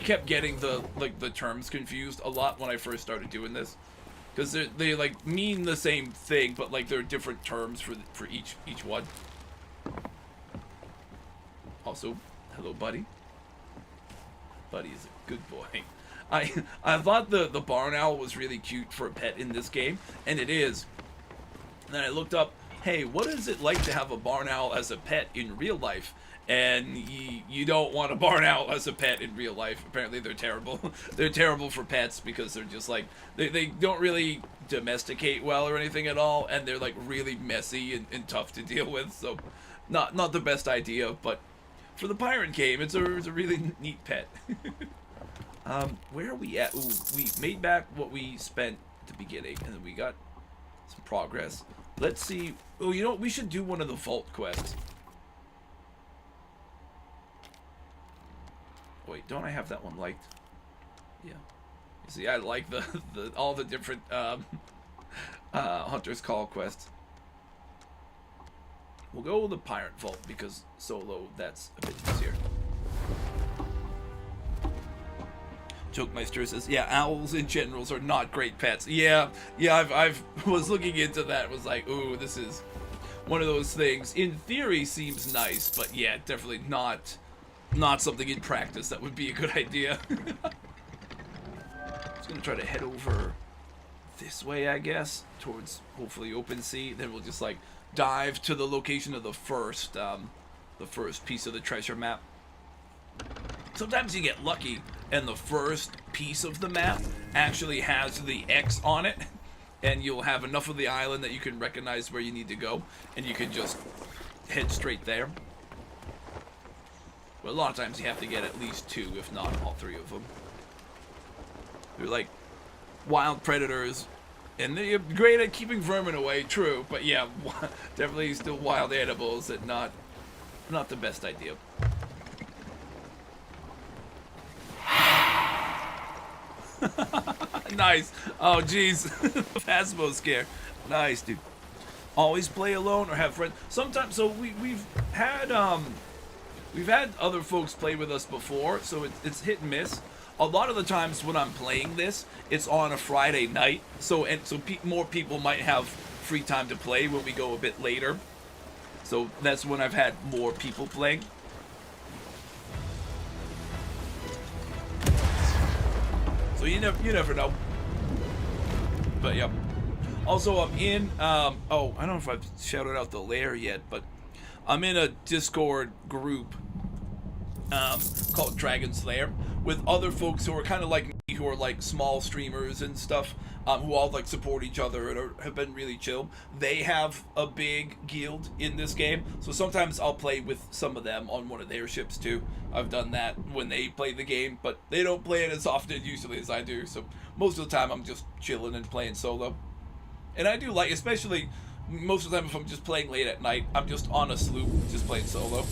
kept getting the terms confused a lot when I first started doing this, because they like mean the same thing, but like there are different terms for each one. Also, hello, buddy. Buddy is a good boy. I thought the barn owl was really cute for a pet in this game, and it is. And then I looked up, hey, what is it like to have a barn owl as a pet in real life? And you don't want a barn owl as a pet in real life. Apparently they're terrible. They're terrible for pets because they're just like, they don't really domesticate well or anything at all, and they're like really messy and tough to deal with, so not the best idea, but for the pirate game, it's a really neat pet. Where are we at? Ooh, we made back what we spent at the beginning, and then we got some progress. Let's see. Oh, you know what? We should do one of the vault quests. Wait, don't I have that one liked? Yeah. You see, I like all the different Hunter's Call quests. We'll go with the Pirate Vault because solo, that's a bit easier. Jokemeister says, yeah, owls in generals are not great pets. Yeah, I've was looking into that. Was like, ooh, this is one of those things. In theory, seems nice, but yeah, definitely not something in practice that would be a good idea. Just gonna try to head over this way, I guess, towards hopefully open sea. Then we'll just like dive to the location of the first piece of the treasure map. Sometimes you get lucky and the first piece of the map actually has the X on it, and you'll have enough of the island that you can recognize where you need to go, and you can just head straight there. But a lot of times you have to get at least two, if not all three of them. They're like wild predators, and they're great at keeping vermin away, true, but yeah, definitely still wild animals and not the best idea. Nice. Oh, jeez. Phasmo scare. Nice, dude. Always play alone or have friends. Sometimes, so we've had other folks play with us before, so it's hit and miss. A lot of the times when I'm playing this, it's on a Friday night, so more people might have free time to play when we go a bit later. So that's when I've had more people playing. So you never know. But yeah. Also, I'm in. Oh, I don't know if I've shouted out the lair yet, but I'm in a Discord group called Dragon's Lair with other folks who are kind of like me, who are like small streamers and stuff, who all like support each other and have been really chill. They have a big guild in this game, so sometimes I'll play with some of them on one of their ships too. I've done that when they play the game, but they don't play it as often usually as I do, so most of the time I'm just chilling and playing solo. And I do like, especially most of the time if I'm just playing late at night, I'm just on a sloop, just playing solo.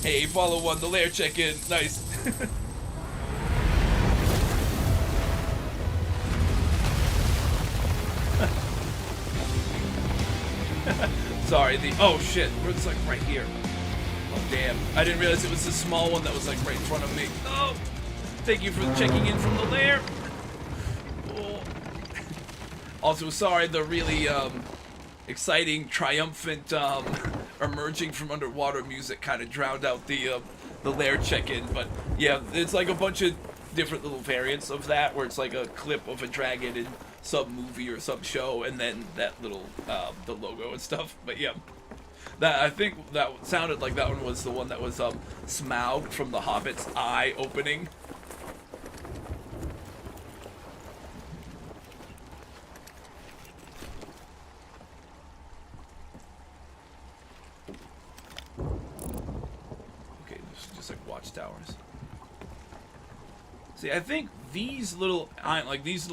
Hey, follow one, the lair check-in, nice. Sorry, oh shit, it's like right here. Oh damn, I didn't realize it was the small one that was like right in front of me. Oh, thank you for checking in from the lair. Oh. Also, sorry, the really exciting, triumphant emerging from underwater music kind of drowned out the lair check-in, but yeah, it's like a bunch of different little variants of that, where it's like a clip of a dragon in some movie or some show, and then that little the logo and stuff. But yeah, that I think that sounded like that one was the one that was Smaug from The Hobbit's eye opening. Okay, this is just like watchtowers. See, I think these little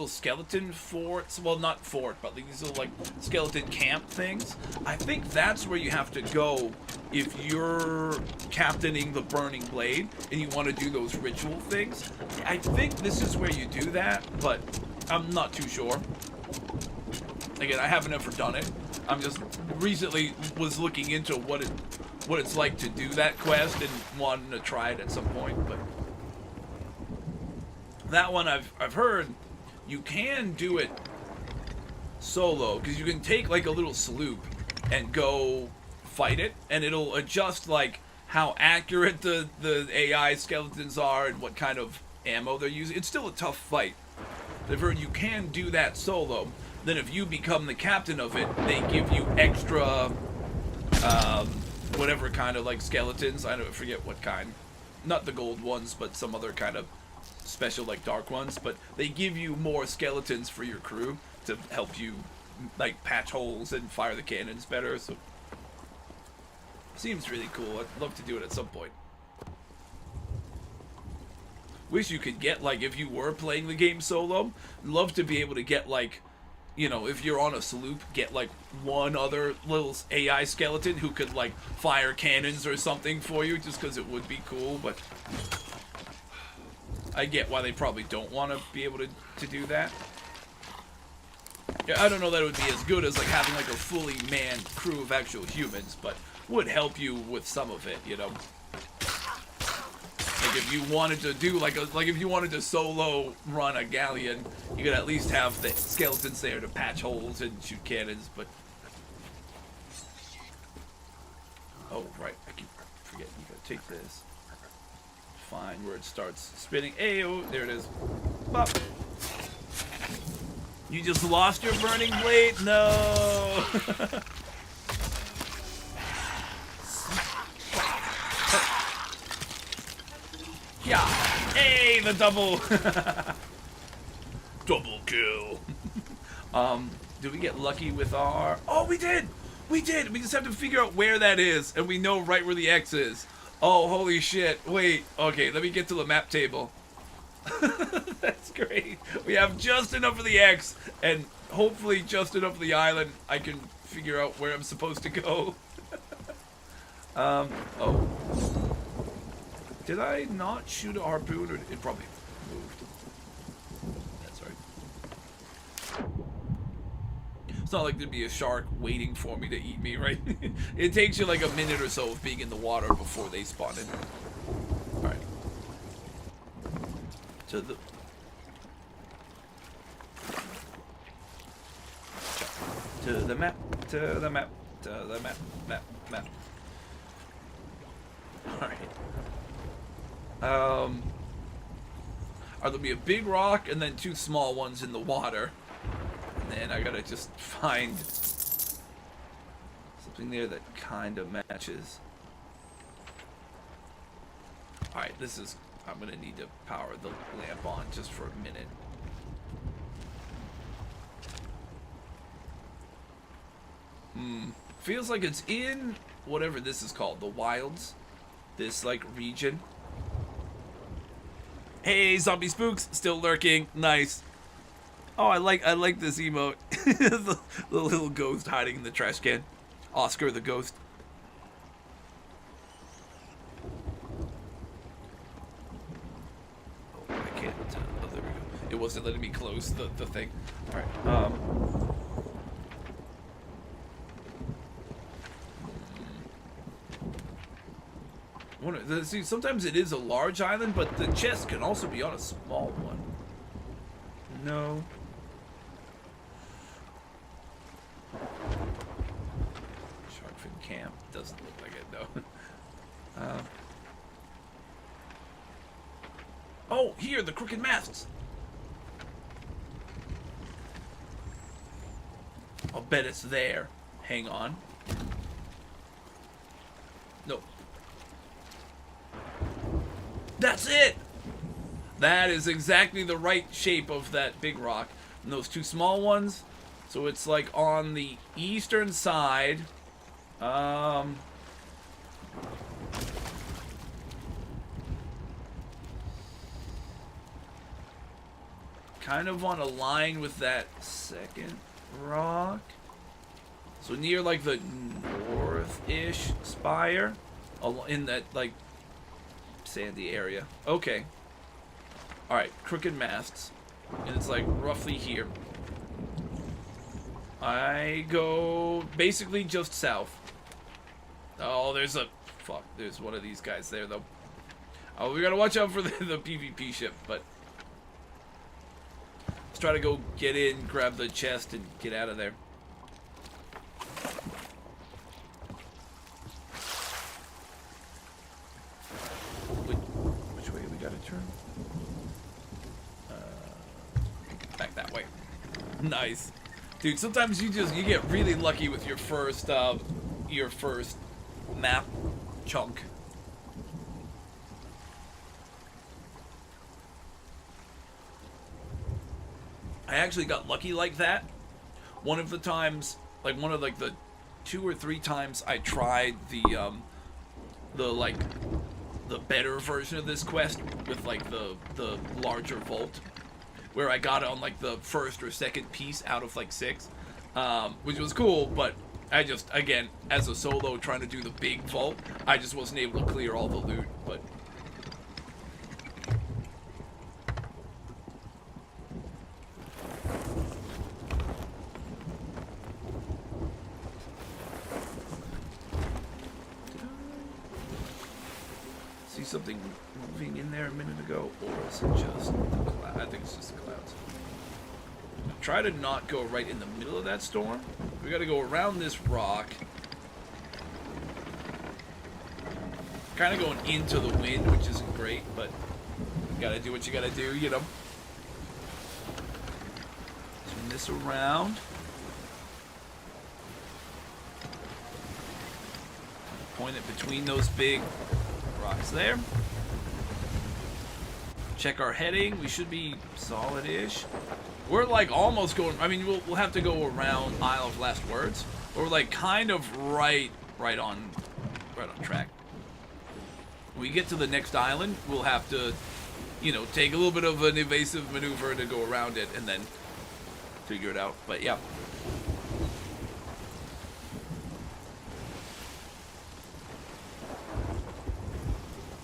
skeleton forts, well, not fort, but these little like skeleton camp things, I think that's where you have to go if you're captaining the Burning Blade and you want to do those ritual things. I think this is where you do that, but I'm not too sure. Again, I haven't ever done it. I'm just recently was looking into what it's like to do that quest and wanting to try it at some point, but that one I've heard you can do it solo, because you can take like a little sloop and go fight it, and it'll adjust like how accurate the AI skeletons are and what kind of ammo they're using. It's still a tough fight. I've heard you can do that solo. Then if you become the captain of it, they give you extra whatever kind of like skeletons. I don't forget what kind. Not the gold ones, but some other kind of special like dark ones. But they give you more skeletons for your crew to help you like patch holes and fire the cannons better. So seems really cool. I'd love to do it at some point. Wish you could get, like, if you were playing the game solo, love to be able to get, like, you know, if you're on a sloop, get, like, one other little AI skeleton who could, like, fire cannons or something for you, just because it would be cool, but I get why they probably don't want to be able to do that. Yeah, I don't know that it would be as good as, like, having, like, a fully manned crew of actual humans, but would help you with some of it, you know. Like if you wanted to do like if you wanted to solo run a galleon, you could at least have the skeletons there to patch holes and shoot cannons. But oh right, I keep forgetting. You gotta take this. Find where it starts spinning. Hey, oh, there it is. Bop. You just lost your burning blade? No. Yeah. Hey, the double. Double kill. Did we get lucky with our... Oh, we did. We did. We just have to figure out where that is, and we know right where the X is. Oh, holy shit. Wait. Okay, let me get to the map table. That's great. We have just enough of the X, and hopefully just enough of the island I can figure out where I'm supposed to go. Oh. Did I not shoot a harpoon, or it probably moved? That's right. It's not like there'd be a shark waiting for me to eat me, right? It takes you like a minute or so of being in the water before they spawn in. Alright. To the... To the map, to the map, to the map, map. Alright. There'll be a big rock and then two small ones in the water. And then I gotta just find something there that kind of matches. Alright, this is... I'm gonna need to power the lamp on just for a minute. Feels like it's in whatever this is called, the wilds. This, like, region. Hey, zombie spooks, still lurking. Nice. Oh, I like this emote. the little ghost hiding in the trash can. Oscar the ghost. Oh, I can't. Oh, there we go. It wasn't letting me close the thing. All right. See, sometimes it is a large island, but the chest can also be on a small one. No. Sharkfin Camp doesn't look like it, though. Oh, here, the crooked masts. I'll bet it's there. Hang on. Nope. That's it! That is exactly the right shape of that big rock. And those two small ones, so it's like on the eastern side. Kind of on a line with that second rock. So near like the north. north-ish spire in that, like, sandy area. Okay. Alright, crooked masts. And it's, like, roughly here. I go basically just south. Oh, there's a... Fuck, there's one of these guys there, though. Oh, we gotta watch out for the PvP ship, but... Let's try to go get in, grab the chest, and get out of there. Which way we gotta turn? Back that way. Nice. Dude, sometimes you get really lucky with your first map chunk. I actually got lucky like that. One of the times, like one of like the 2 or 3 times I tried the better version of this quest with like the larger vault, where I got it on like the first or second piece out of like 6, which was cool, but I just, again, as a solo trying to do the big vault, I just wasn't able to clear all the loot, but... See something moving in there a minute ago, or is it just the cloud? I think it's just the clouds. Try to not go right in the middle of that storm. We gotta go around this rock. Kind of going into the wind, which isn't great, but you gotta do what you gotta do, you know. Turn this around. Point it between those big rocks there. Check our heading. We should be solid-ish. We're like almost going. I mean, we'll have to go around Isle of Last Words. But we're like kind of right on track. When we get to the next island, we'll have to, you know, take a little bit of an evasive maneuver to go around it and then figure it out. But yeah.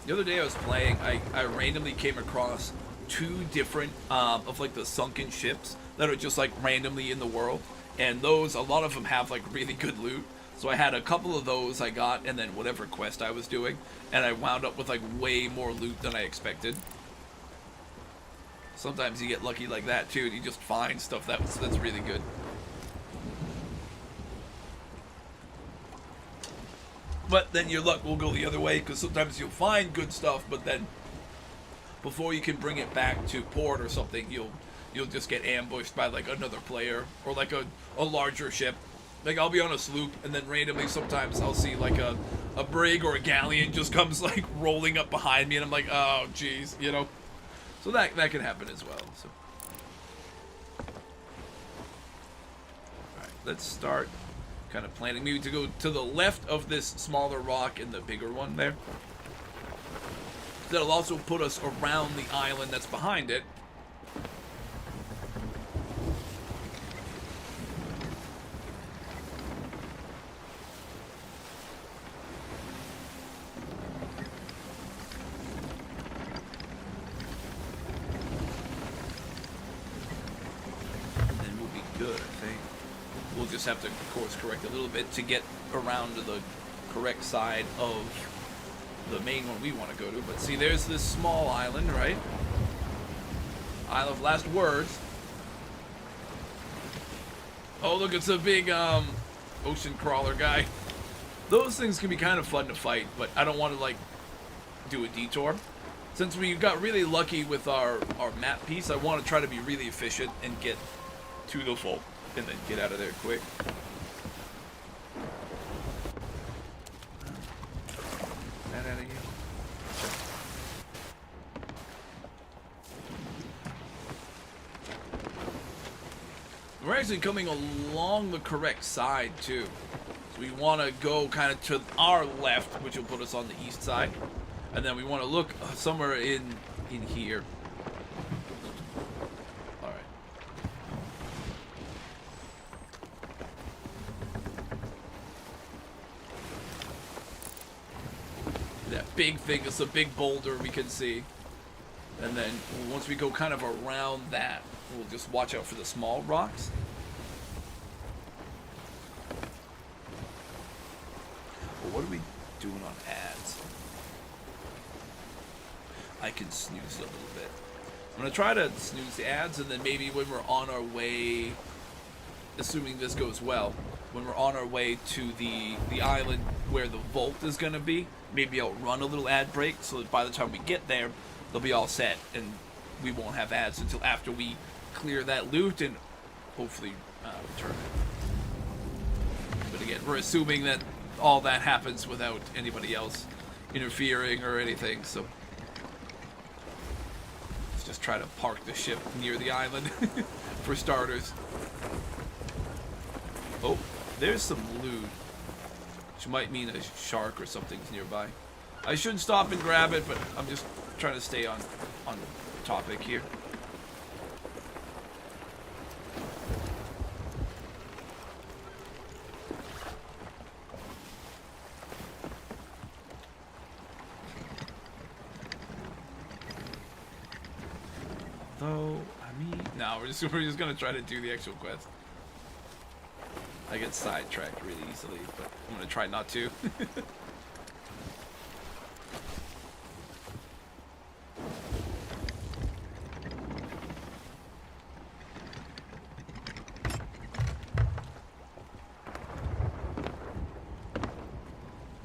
The other day I was playing, I randomly came across 2 different of like the sunken ships that are just like randomly in the world, and those, a lot of them have like really good loot. So I had a couple of those I got, and then whatever quest I was doing, and I wound up with like way more loot than I expected. Sometimes you get lucky like that too, and you just find stuff that's really good. But then your luck will go the other way, because sometimes you'll find good stuff, but then before you can bring it back to port or something, you'll just get ambushed by like another player or like a larger ship. Like I'll be on a sloop, and then randomly sometimes I'll see like a brig or a galleon just comes like rolling up behind me, and I'm like, oh geez, you know. So that can happen as well. So, all right, let's start kind of planning maybe to go to the left of this smaller rock and the bigger one there. That'll also put us around the island that's behind it. And then we'll be good, I think. We'll just have to course correct a little bit to get around to the correct side of the main one we want to go to. But see, there's this small island, right? Isle of Last Words. Oh, look, it's a big ocean crawler guy. Those things can be kind of fun to fight, but I don't want to like do a detour. Since we got really lucky with our map piece, I want to try to be really efficient and get to the vault and then get out of there quick. That out of here. We're actually coming along the correct side too. So we want to go kind of to our left, which will put us on the east side, and then we want to look somewhere in here. All right. big thing. It's a big boulder we can see. And then once we go kind of around that, we'll just watch out for the small rocks. Well, what are we doing on ads? I can snooze it a little bit. I'm going to try to snooze the ads, and then maybe when we're on our way, assuming this goes well, when we're on our way to the island where the vault is going to be, maybe I'll run a little ad break so that by the time we get there, they'll be all set, and we won't have ads until after we clear that loot and hopefully return it. But again, we're assuming that all that happens without anybody else interfering or anything, so let's just try to park the ship near the island for starters. Oh, there's some loot, which might mean a shark or something's nearby. I should stop and grab it, but I'm just trying to stay on topic here. Though, I mean, no, we're just gonna try to do the actual quest. I get sidetracked really easily, but I'm gonna try not to.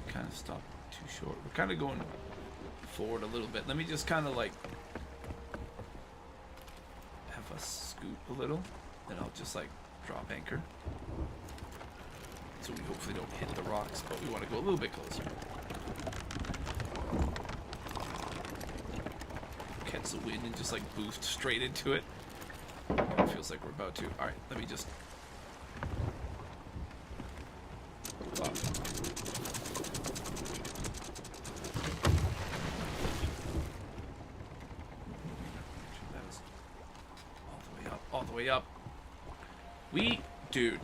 Kind of stopped too short. We're kind of going forward a little bit. Let me just kind of like have us scoot a little, then I'll just like drop anchor. So we hopefully don't hit the rocks, but we want to go a little bit closer. Catch the wind and just like boost straight into it. It feels like we're about to. Alright, let me just... Oh. That was all the way up, all the way up. Dude.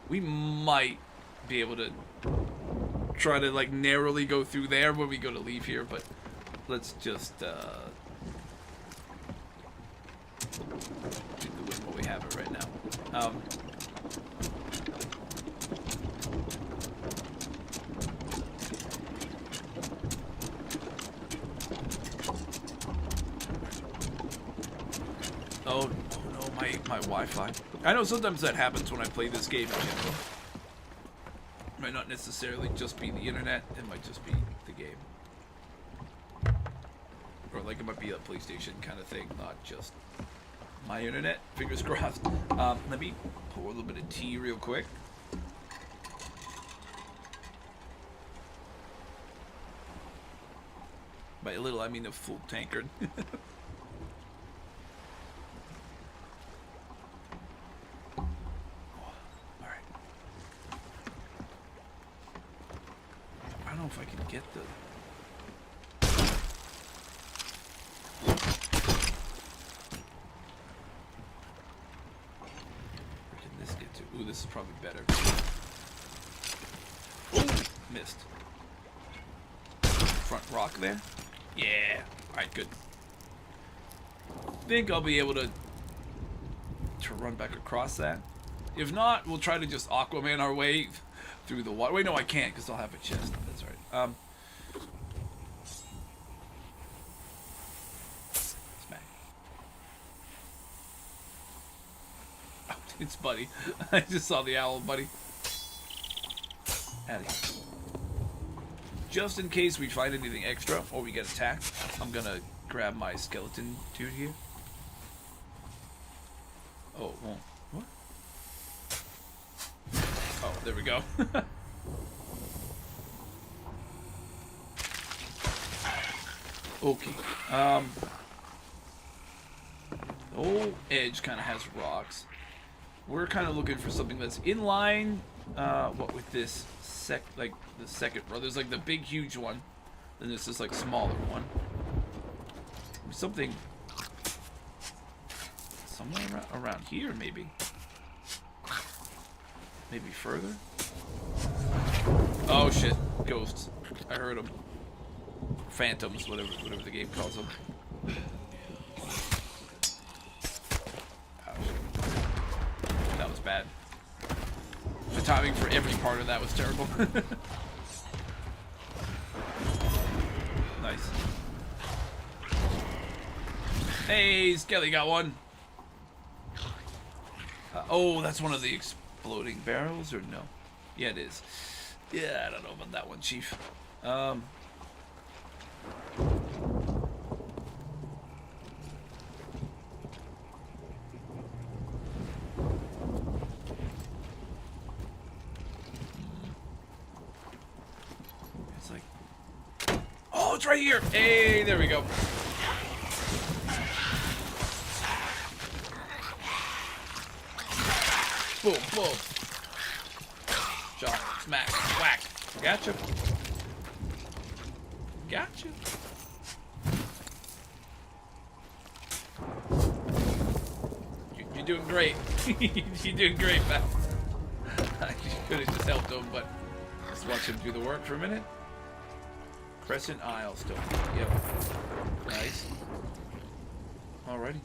We might be able to try to like narrowly go through there when we go to leave here, but let's just do what we have it right now. Oh no, my Wi-Fi. I know sometimes that happens when I play this game in general. It might not necessarily just be the internet, it might just be the game. Or like it might be a PlayStation kind of thing, not just my internet. Fingers crossed. Let me pour a little bit of tea real quick. By a little, I mean a full tankard. If I can get the... Where can this get to? Ooh, this is probably better. Ooh, missed. Front rock there? Yeah. Alright, good. Think I'll be able to run back across that. If not, we'll try to just Aquaman our way through the water. Wait, no, I can't because I'll have a chest. That's right. Smack. Oh, it's Buddy. I just saw the owl, Buddy. Out of here. Just in case we find anything extra or we get attacked, I'm gonna grab my skeleton dude here. Oh, it won't. What? Oh, there we go. Okay. The whole edge kind of has rocks. We're kind of looking for something that's in line. What with this the second row? There's like the big, huge one. Then there's this like smaller one. Something somewhere around here, maybe. Maybe further. Oh shit! Ghosts. I heard them. phantoms, whatever the game calls them. Ouch. That was bad. The timing for every part of that was terrible. Nice. Hey, Skelly got one. Oh, that's one of the exploding barrels, or no? Yeah, it is. Yeah, I don't know about that one, Chief. It's like... Oh, it's right here! Hey, there we go. Boom, boom. Shot, smack, whack. Gotcha. Gotcha. You're doing great. You're doing great, man. I could have just helped him, but let's watch him do the work for a minute. Crescent Isle still. Yep. Nice. Alrighty.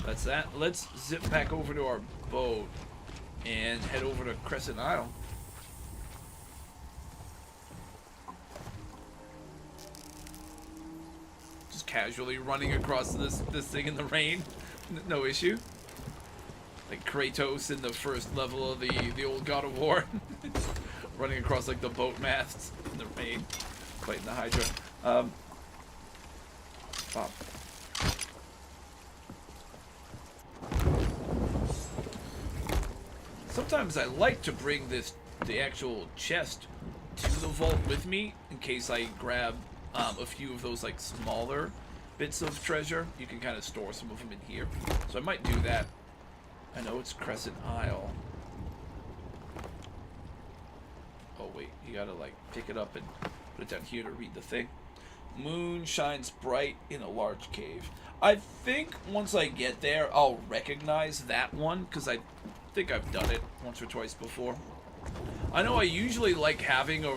That's that. Let's zip back over to our boat and head over to Crescent Isle. Just casually running across this thing in the rain. No issue. Like Kratos in the first level of the old God of War. Running across like the boat masts in the rain. Fighting the Hydra. Wow. Sometimes I like to bring the actual chest to the vault with me in case I grab a few of those like smaller bits of treasure. You can kind of store some of them in here. So I might do that. I know it's Crescent Isle. Oh wait, you gotta like pick it up and put it down here to read the thing. Moon shines bright in a large cave. I think once I get there, I'll recognize that one because I think I've done it once or twice before. I know I usually like having a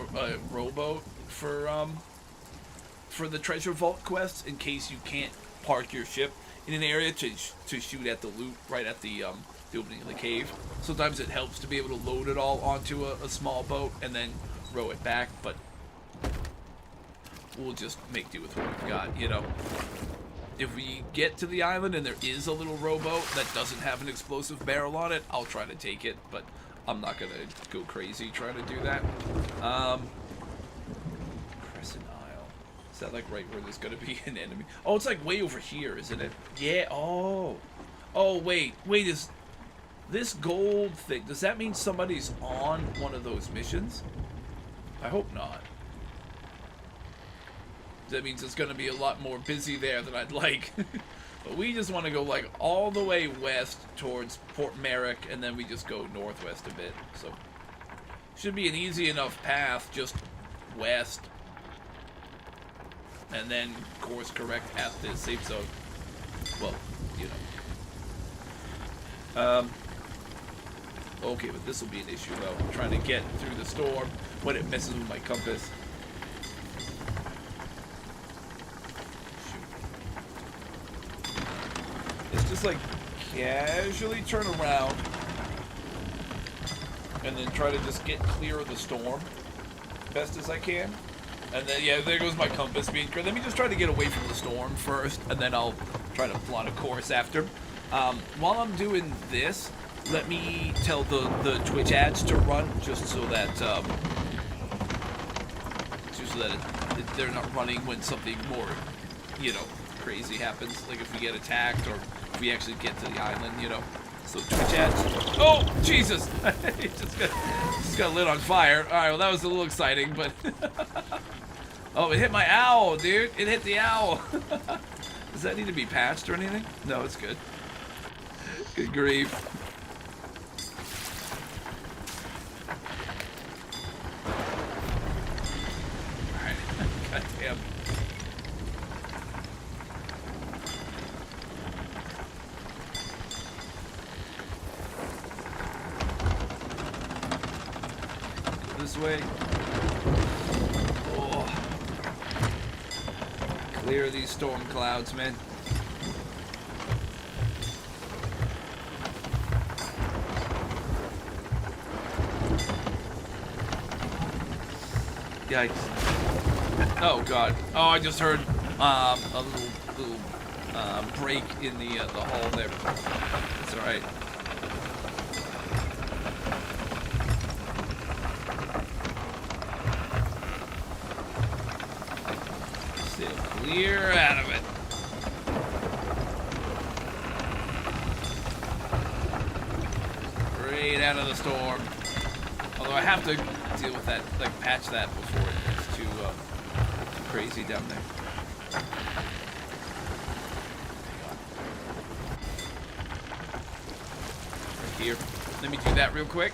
rowboat for the treasure vault quests in case you can't park your ship in an area to shoot at the loot right at the opening of the cave. Sometimes it helps to be able to load it all onto a small boat and then row it back, but we'll just make do with what we've got, you know. If we get to the island and there is a little rowboat that doesn't have an explosive barrel on it, I'll try to take it, but I'm not gonna go crazy trying to do that. Crescent Isle. Is that like right where there's gonna be an enemy? Oh, it's like way over here, isn't it? Yeah, oh. Oh, wait, is this gold thing, does that mean somebody's on one of those missions? I hope not. That means it's going to be a lot more busy there than I'd like. But we just want to go like all the way west towards Port Merrick, and then we just go northwest a bit. So should be an easy enough path, just west, and then course correct at the safe zone. Well, you know. Okay, but this will be an issue though. I'm trying to get through the storm when it messes with my compass. Just like casually turn around and then try to just get clear of the storm best as I can. And then, yeah, there goes my compass being clear. Let me just try to get away from the storm first, and then I'll try to plot a course after. While I'm doing this, let me tell the Twitch ads to run just so that they're not running when something more, you know, crazy happens. Like if we get attacked or if we actually get to the island, you know. So Twitch ads. Oh, Jesus! It just got lit on fire. Alright, well that was a little exciting, but... Oh, it hit my owl, dude. It hit the owl. Does that need to be patched or anything? No, it's good. Good grief. Alright. Goddamn. This way. Oh. Clear these storm clouds, man. Yikes. Oh god. Oh, I just heard a little break in the hull there. That's alright. Sail clear out of it. Right out of the storm. Although I have to deal with that, like patch that before it gets too crazy down there. Right here. Let me do that real quick.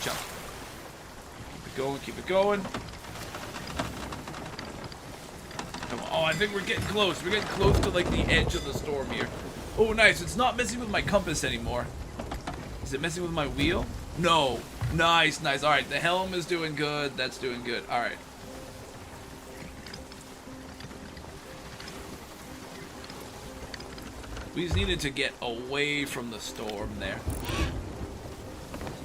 Jump. Keep it going, keep it going. Oh, I think we're getting close. We're getting close to, like, the edge of the storm here. Oh, nice. It's not messing with my compass anymore. Is it messing with my wheel? No. Nice, nice. All right, the helm is doing good. That's doing good. All right. We just needed to get away from the storm there.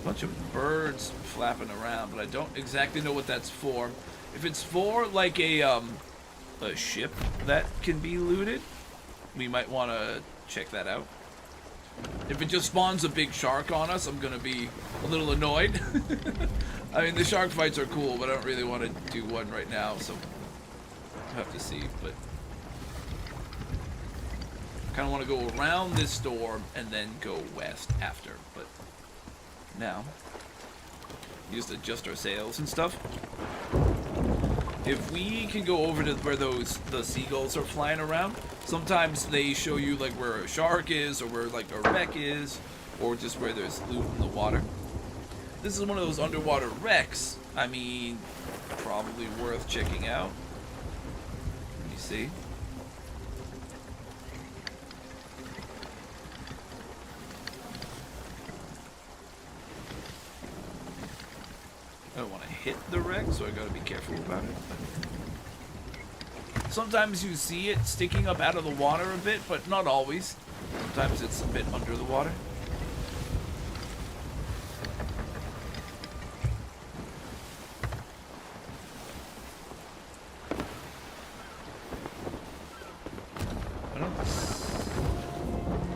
A bunch of birds flapping around, but I don't exactly know what that's for. If it's for, like, a ship that can be looted, we might want to check that out. If it just spawns a big shark on us, I'm gonna be a little annoyed. I mean, the shark fights are cool, but I don't really want to do one right now, so I'll have to see. But I kind of want to go around this storm and then go west after. But now, just adjust our sails and stuff. If we can go over to where the seagulls are flying around, sometimes they show you like where a shark is, or where like a wreck is, or just where there's loot in the water. This is one of those underwater wrecks. I mean, probably worth checking out. Let me see. I don't want to hit the wreck, so I gotta be careful about it. Sometimes you see it sticking up out of the water a bit, but not always. Sometimes it's a bit under the water.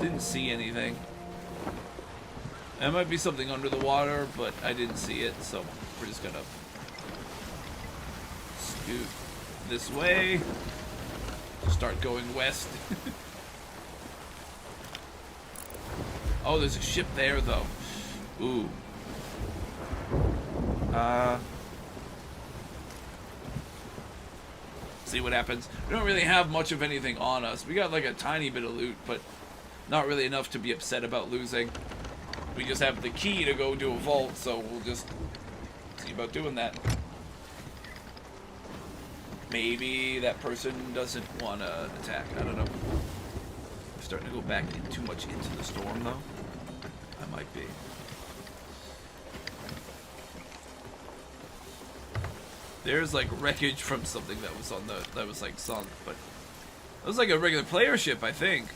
Didn't see anything. There might be something under the water, but I didn't see it, so we're just gonna scoot this way. Start going west. Oh, there's a ship there, though. Ooh. See what happens. We don't really have much of anything on us. We got like a tiny bit of loot, but not really enough to be upset about losing. We just have the key to go do a vault, so we'll just see about doing that. Maybe that person doesn't want to attack. I don't know. I'm starting to go back too much into the storm, though. I might be. There's like wreckage from something that was on that was like sunk, but it was like a regular player ship, I think.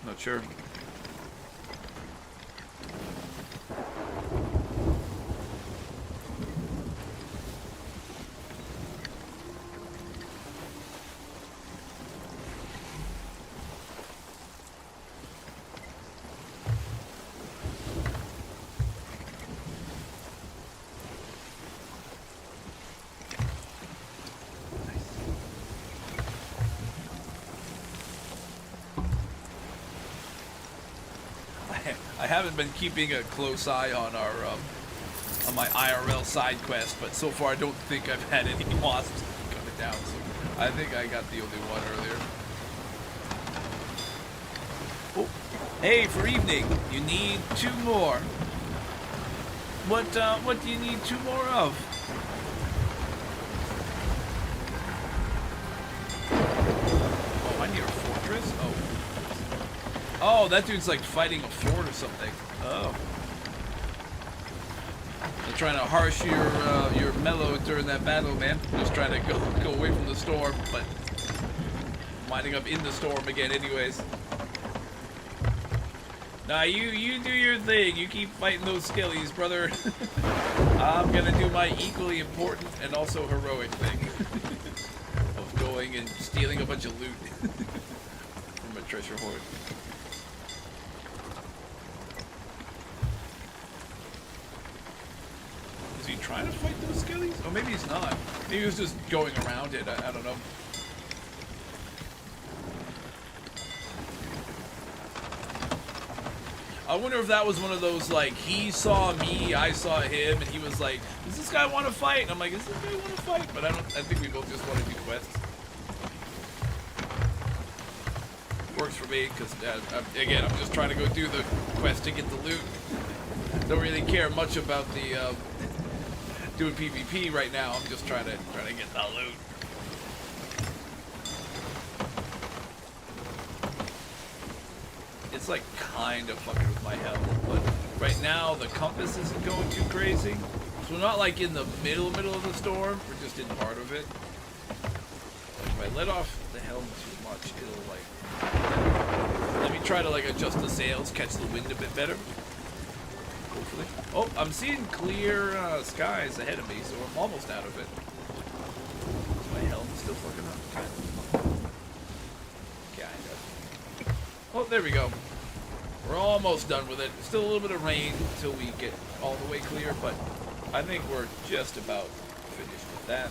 Not sure. I haven't been keeping a close eye on our on my IRL side quest, but so far I don't think I've had any wasps coming down. So I think I got the only one earlier. Oh, hey, for evening, you need 2 more. What do you need 2 more of? Oh, I need a fortress. Oh, that dude's like fighting a fort or something. Oh. I'm trying to harsh your mellow during that battle, man. Just trying to go away from the storm, but winding up in the storm again anyways. Nah, you do your thing. You keep fighting those skellies, brother. I'm gonna do my equally important and also heroic thing of going and stealing a bunch of loot from a treasure hoard. Is he trying to fight those skellies? Oh, maybe he's not. Maybe he was just going around it. I don't know. I wonder if that was one of those, like, he saw me, I saw him, and he was like, does this guy want to fight? And I'm like, does this guy want to fight? But I think we both just want to do quests. Works for me, because, again, I'm just trying to go do the quest to get the loot. Don't really care much about the, doing PvP right now. I'm just trying to get the loot. It's like kind of fucking with my health, but right now the compass isn't going too crazy. So we're not like in the middle of the storm, we're just in part of it. If I let off the helm too much, it'll like... Let me try to like adjust the sails, catch the wind a bit better. Hopefully. Oh, I'm seeing clear skies ahead of me, so I'm almost out of it. Is my helm still fucking up? Kind of. Oh, there we go. We're almost done with it. Still a little bit of rain until we get all the way clear, but I think we're just about finished with that.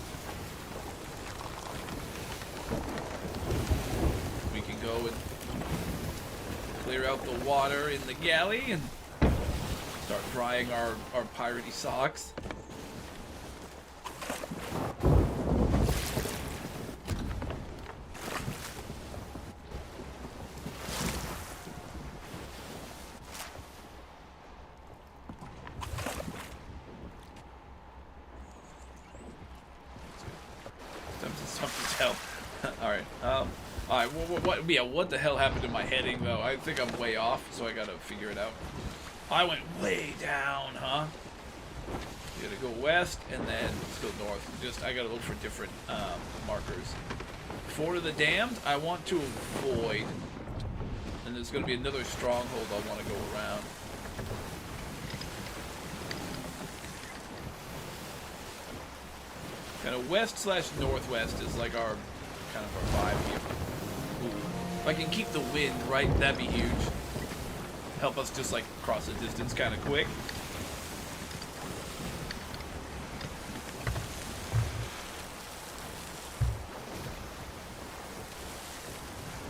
We can go and clear out the water in the galley and start drying our piratey socks. What the hell happened to my heading, though? I think I'm way off, so I gotta figure it out. I went way down, huh? You gotta go west, and then let's go north. I gotta look for different markers. Fort of the Damned, I want to avoid. And there's gonna be another stronghold I want to go around. Kind of west/northwest is like our kind of our vibe here. Ooh. If I can keep the wind right, that'd be huge. Help us just like cross the distance kind of quick.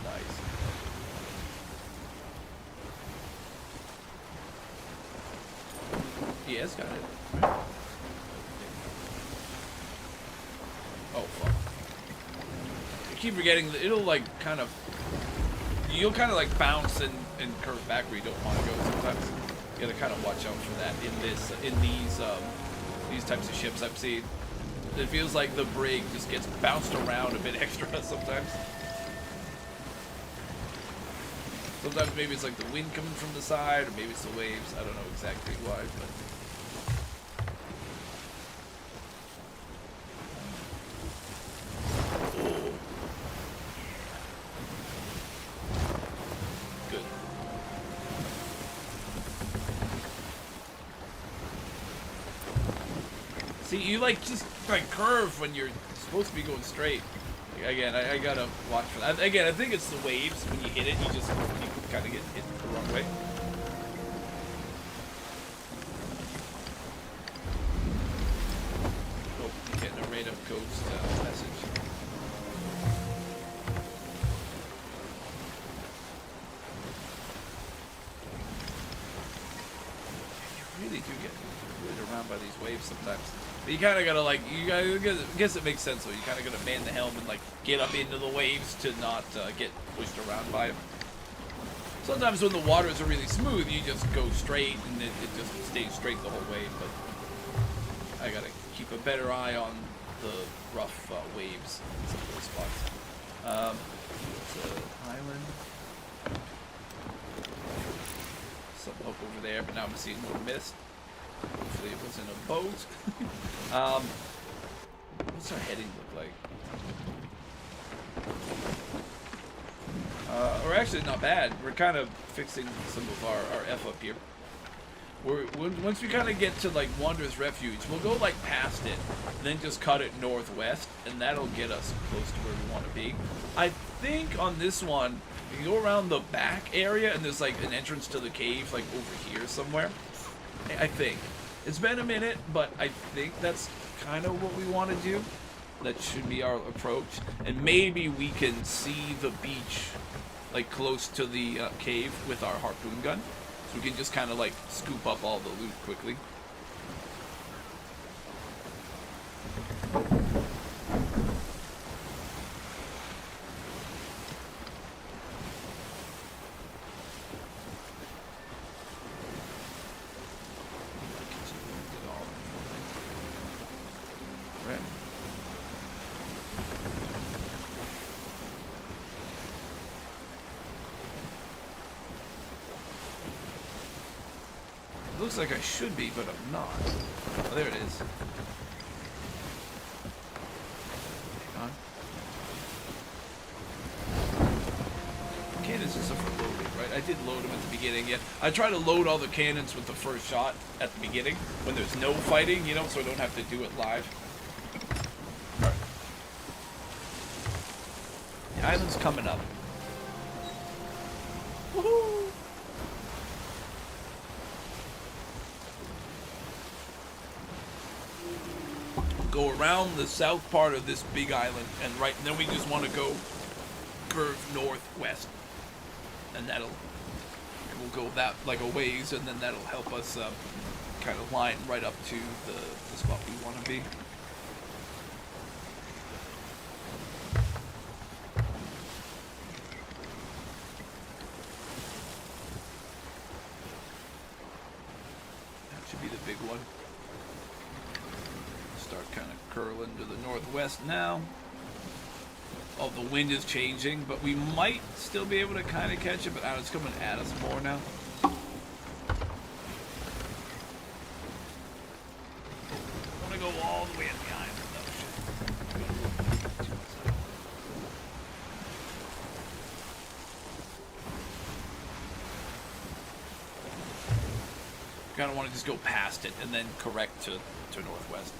Nice. He has got it. Right. Oh fuck. I keep forgetting that it'll like kind of, you'll kind of like bounce and curve back where you don't want to go sometimes. You gotta kind of watch out for that in these types of ships I've seen. It feels like the brig just gets bounced around a bit extra sometimes. Sometimes maybe it's like the wind coming from the side, or maybe it's the waves. I don't know exactly why, but. See, you like just like curve when you're supposed to be going straight. Again, I gotta watch for that. Again, I think it's the waves. When you hit it, you kind of get hit the wrong way. Oh, you're getting a random ghost message. You really do get whirled around by these waves sometimes. But you kind of gotta like, I guess it makes sense though. You kind of gotta man the helm and like get up into the waves to not get pushed around by them. Sometimes when the waters are really smooth, you just go straight and it just stays straight the whole way. But I gotta keep a better eye on the rough waves in some of those spots. It's an island. some smoke over there, but now I'm seeing more mist. Hopefully it wasn't a boat. What's our heading look like? We're actually not bad. We're kind of fixing some of our F up here. Once we kind of get to like Wanderer's Refuge, we'll go like past it, then just cut it northwest, and that'll get us close to where we want to be. I think on this one, you can go around the back area, and there's like an entrance to the cave, like over here somewhere. I think. It's been a minute, but I think that's kind of what we want to do. That should be our approach, and maybe we can see the beach, like close to the cave with our harpoon gun. So we can just kind of like scoop up all the loot quickly. Right. It looks like I should be, but I'm not. Oh, there it is. Hang on. Cannons and stuff are loaded, right? I did load them at the beginning, yeah. I try to load all the cannons with the first shot at the beginning, when there's no fighting, you know, so I don't have to do it live. Alright. The island's coming up. Woohoo! Go around the south part of this big island, and then we just want to go curve northwest, and we'll go that like a ways, and then that'll help us kind of line right up to the spot we want to be. That should be the big one. Start kind of curling to the northwest now. Oh, the wind is changing, but we might still be able to kind of catch it, but it's coming at us more now. I want to go all the way in the island. Kind of want to just go past it and then correct to northwest.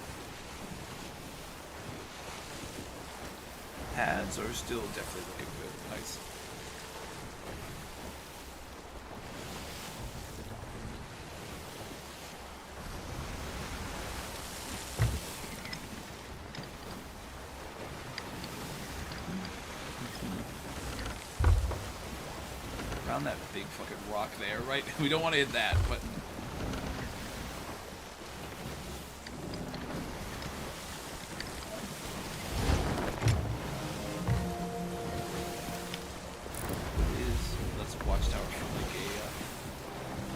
Pads are still definitely looking good. Nice. Around that big fucking rock there, right? We don't want to hit that, but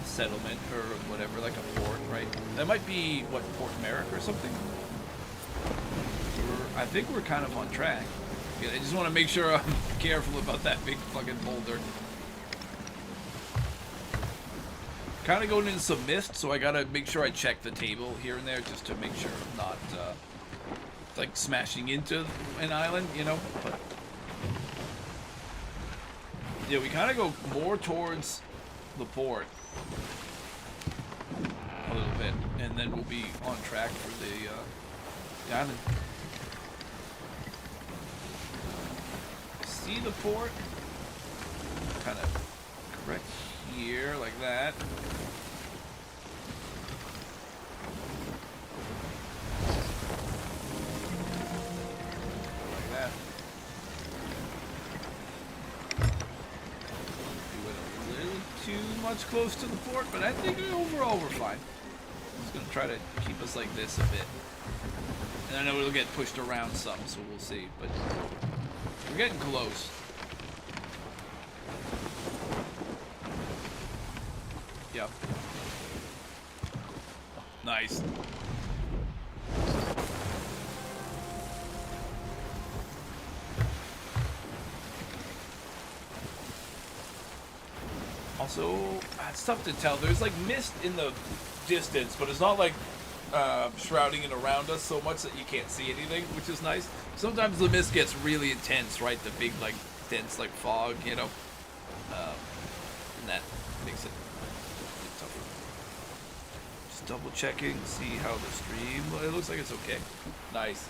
settlement or whatever, like a port, right? That might be, what, Port Merrick or something? I think we're kind of on track. Yeah, I just want to make sure I'm careful about that big fucking boulder. Kind of going in some mist, so I gotta make sure I check the table here and there just to make sure I'm not, like, smashing into an island, you know? But yeah, we kind of go more towards the port a little bit, and then we'll be on track for the island. See the port? Kind of correct here, like that. Like that. Too much close to the port, but I think overall we're fine. I'm just gonna try to keep us like this a bit, and I know it'll get pushed around some, so we'll see. But we're getting close. Yep. Nice. So it's tough to tell. There's like mist in the distance, but it's not like shrouding it around us so much that you can't see anything, which is nice. Sometimes the mist gets really intense, right? The big, like, dense, like, fog, you know? And that makes it a bit tougher. Just double checking, see how the stream... Well, it looks like it's okay. Nice.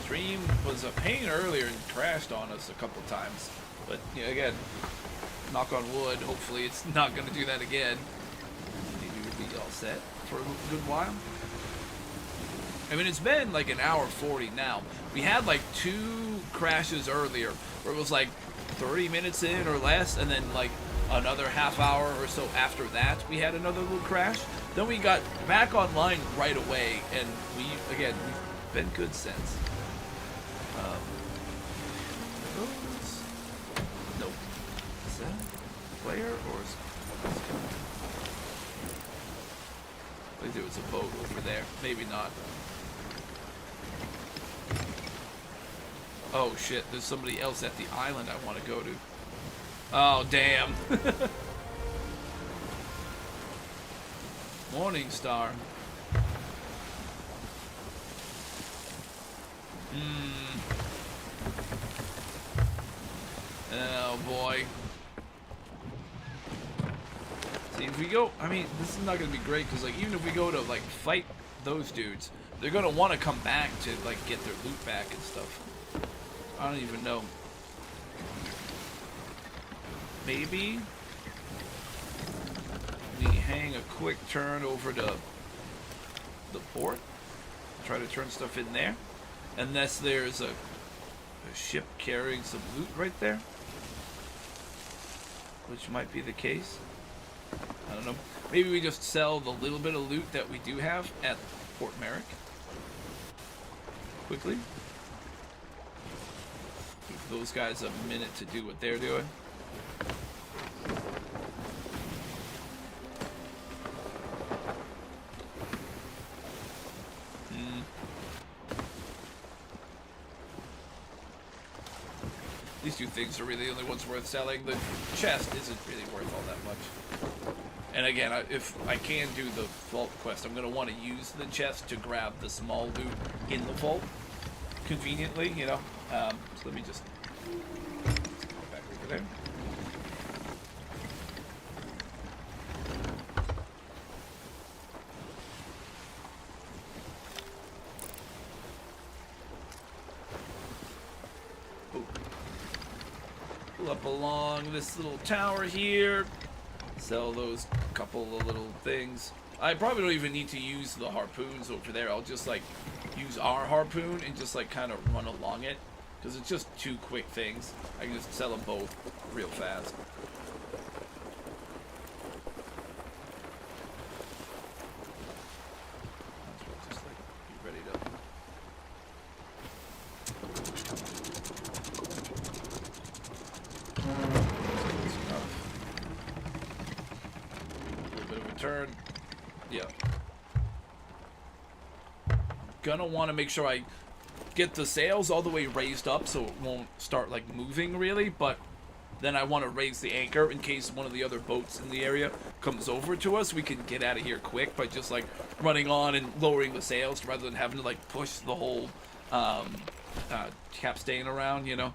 Stream was a pain earlier and crashed on us a couple times. But, yeah, again, knock on wood, hopefully it's not going to do that again. Maybe we'll be all set for a good while. I mean, it's been like an hour 40 now. We had like 2 crashes earlier where it was like 30 minutes in or less, and then like another half hour or so after that we had another little crash. Then we got back online right away, and we've been good since. Nope. Is that a player or is I think there was a boat over there. Maybe not. Oh shit, there's somebody else at the island I want to go to. Oh, damn. Morning Star. Oh boy. See, if we go, I mean, this is not going to be great, because like, even if we go to like fight those dudes, they're going to want to come back to like get their loot back and stuff. I don't even know. Maybe we hang a quick turn over to the port, try to turn stuff in there, unless there's a ship carrying some loot right there, which might be the case. I don't know. Maybe we just sell the little bit of loot that we do have at Port Merrick quickly. Give those guys a minute to do what they're doing. These 2 things are really the only ones worth selling. The chest isn't really worth all that much. And again, if I can do the vault quest, I'm going to want to use the chest to grab the small loot in the vault conveniently, you know. So let me just go back over there. Pull up along this little tower here. Sell those couple of little things. I probably don't even need to use the harpoons over there. I'll just like use our harpoon and just like kind of run along it, because it's just 2 quick things. I can just sell them both real fast. Might as well just like be ready to. Turn. Yeah. Gonna want to make sure I get the sails all the way raised up so it won't start like moving really, but then I want to raise the anchor in case one of the other boats in the area comes over to us. We can get out of here quick by just like running on and lowering the sails rather than having to like push the whole capstan around, you know.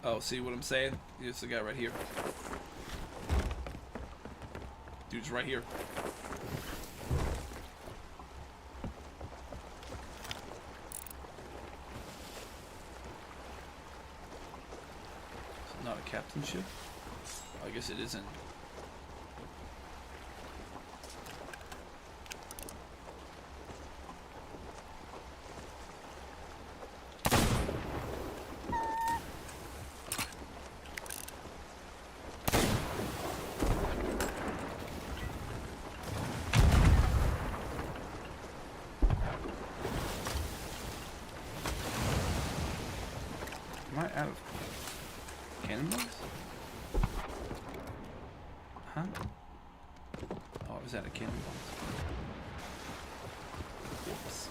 Oh, see what I'm saying? Here's the guy right here. Dude's right here. It's not a captain ship? I guess it isn't. Huh? Oh, was that a cannon box? Whoops.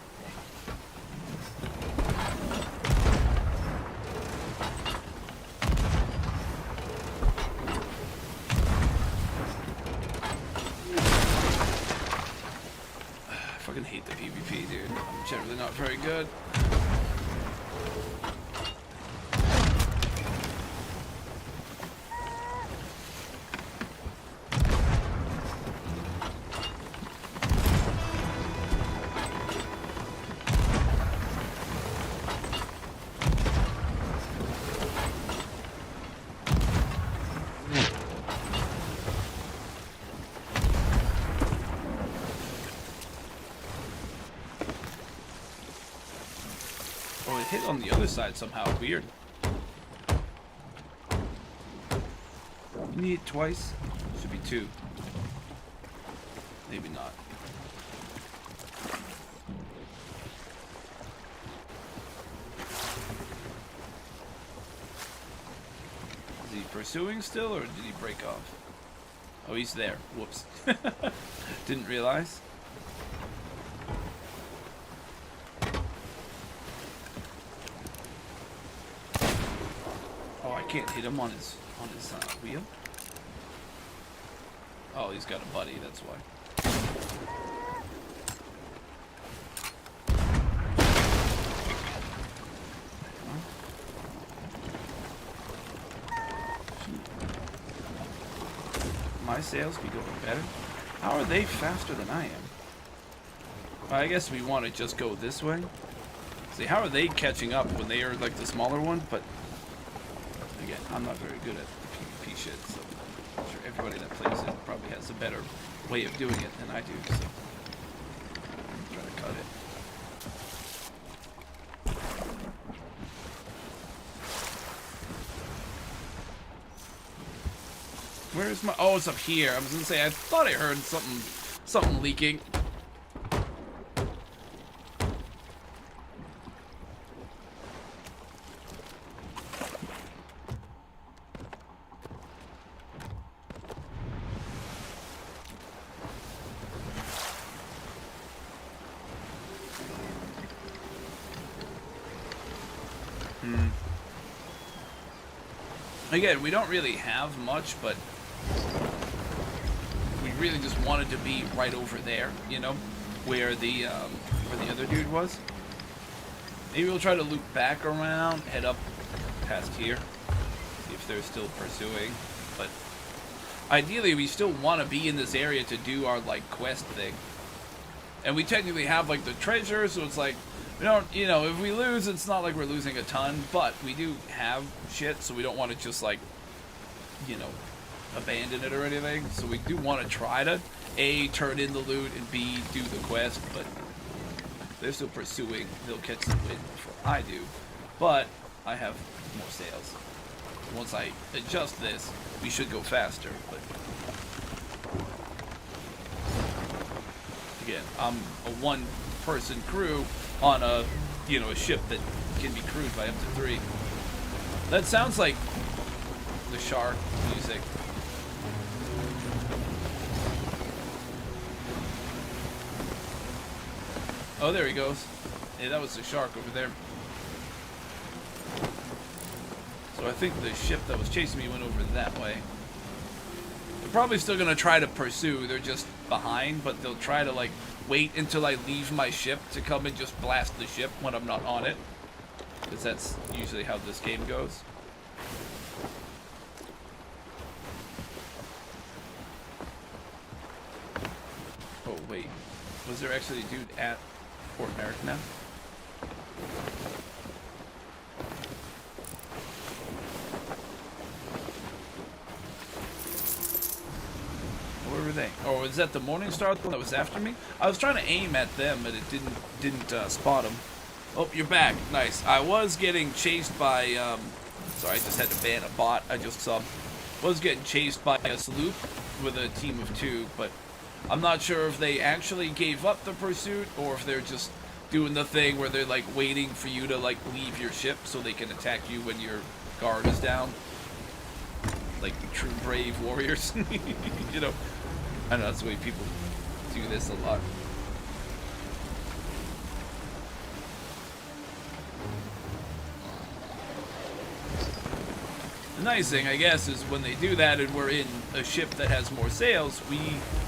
I fucking hate the PvP, dude. I'm generally not very good. Oh, it hit on the other side somehow. Weird. You need it twice? Should be two. Maybe not. Is he pursuing still, or did he break off? Oh, he's there. Whoops. Didn't realize. Oh, I can't hit him on his wheel. Oh, he's got a buddy, that's why. My sails be going better. How are they faster than I am? Well, I guess we want to just go this way. See, how are they catching up when they are like the smaller one? But again, I'm not very good at the PvP shit, so I'm sure everybody that plays it probably has a better way of doing it than I do. So I'm trying to cut it. Where's my? Oh, it's up here. I was gonna say I thought I heard something leaking. Again, we don't really have much, but we really just wanted to be right over there, you know, where the other dude was. Maybe we'll try to loop back around, head up past here, see if they're still pursuing. But ideally, we still want to be in this area to do our like quest thing. And we technically have like the treasure, so it's like we don't, you know, if we lose, it's not like we're losing a ton, but we do have shit, so we don't want to just like, you know, abandon it or anything. So we do want to try to A, turn in the loot, and B, do the quest, but if they're still pursuing, they'll catch the wind before I do. But I have more sails. Once I adjust this, we should go faster, but again, I'm a one-person crew on a, you know, a ship that can be crewed by up to 3. That sounds like the shark music. Oh, there he goes. Yeah, that was the shark over there. So I think the ship that was chasing me went over that way. They're probably still gonna try to pursue. They're just behind, but they'll try to like wait until I leave my ship to come and just blast the ship when I'm not on it, because that's usually how this game goes. Oh wait, was there actually a dude at Fort Merrick now? Where were they? Oh, was that the Morningstar one that was after me? I was trying to aim at them, but it didn't spot them. Oh, you're back. Nice. I was getting chased by, sorry, I just had to ban a bot. I just saw. Was getting chased by a sloop with a team of 2, but I'm not sure if they actually gave up the pursuit or if they're just doing the thing where they're like waiting for you to like leave your ship so they can attack you when your guard is down. like true brave warriors. You know, I don't know, that's the way people do this a lot. The nice thing, I guess, is when they do that and we're in a ship that has more sails,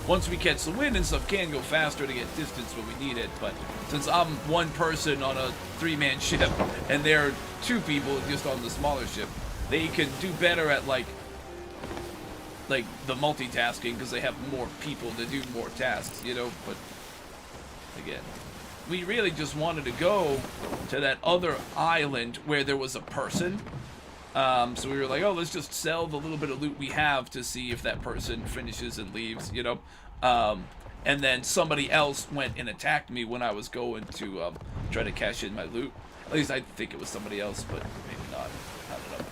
once we catch the wind and stuff, can go faster to get distance when we need it. But since I'm one person on a 3-man ship and they're 2 people just on the smaller ship, they can do better at like the multitasking because they have more people to do more tasks, you know. But again, we really just wanted to go to that other island where there was a person. So we were like, oh, let's just sell the little bit of loot we have to see if that person finishes and leaves, you know. And then somebody else went and attacked me when I was going to try to cash in my loot. At least I think it was somebody else, but maybe not. I don't know.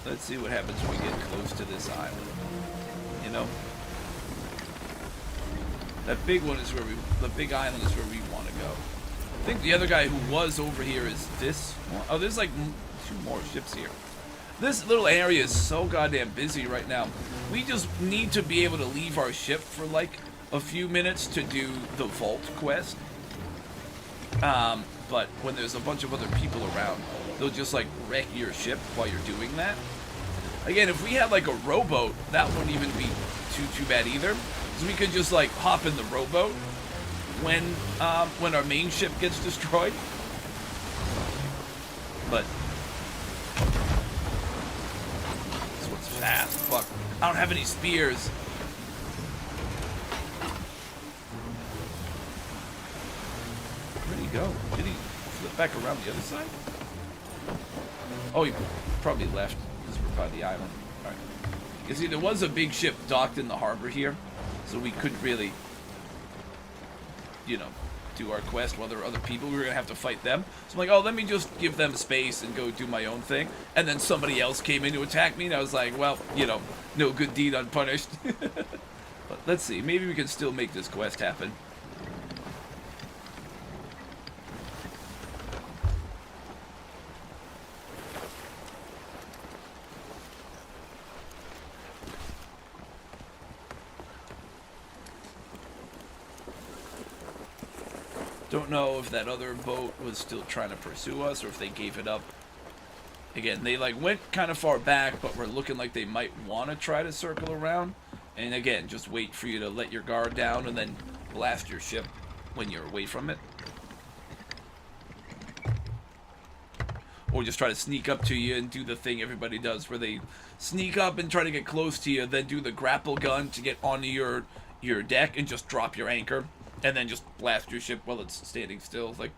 Let's see what happens when we get close to this island. You know? That big one is where the big island is where we want to go. I think the other guy who was over here is this one. Oh, there's like 2 more ships here. This little area is so goddamn busy right now. We just need to be able to leave our ship for like a few minutes to do the vault quest. But when there's a bunch of other people around, they'll just like wreck your ship while you're doing that. Again, if we had like a rowboat, that wouldn't even be too bad either. So we could just like hop in the rowboat when our main ship gets destroyed. But this one's fast. Fuck. I don't have any spears. Where'd he go? Did he flip back around the other side? Oh, he probably left because we're by the island. Alright. You see, there was a big ship docked in the harbor here, so we couldn't really, you know, do our quest while there were other people. We were going to have to fight them. So I'm like, oh, let me just give them space and go do my own thing. And then somebody else came in to attack me, and I was like, well, you know, no good deed unpunished. But let's see. Maybe we can still make this quest happen. Don't know if that other boat was still trying to pursue us or if they gave it up. Again, they like went kind of far back, but were looking like they might want to try to circle around. And again, just wait for you to let your guard down and then blast your ship when you're away from it. Or just try to sneak up to you and do the thing everybody does where they sneak up and try to get close to you, then do the grapple gun to get onto your deck and just drop your anchor. And then just blast your ship while it's standing still. Like,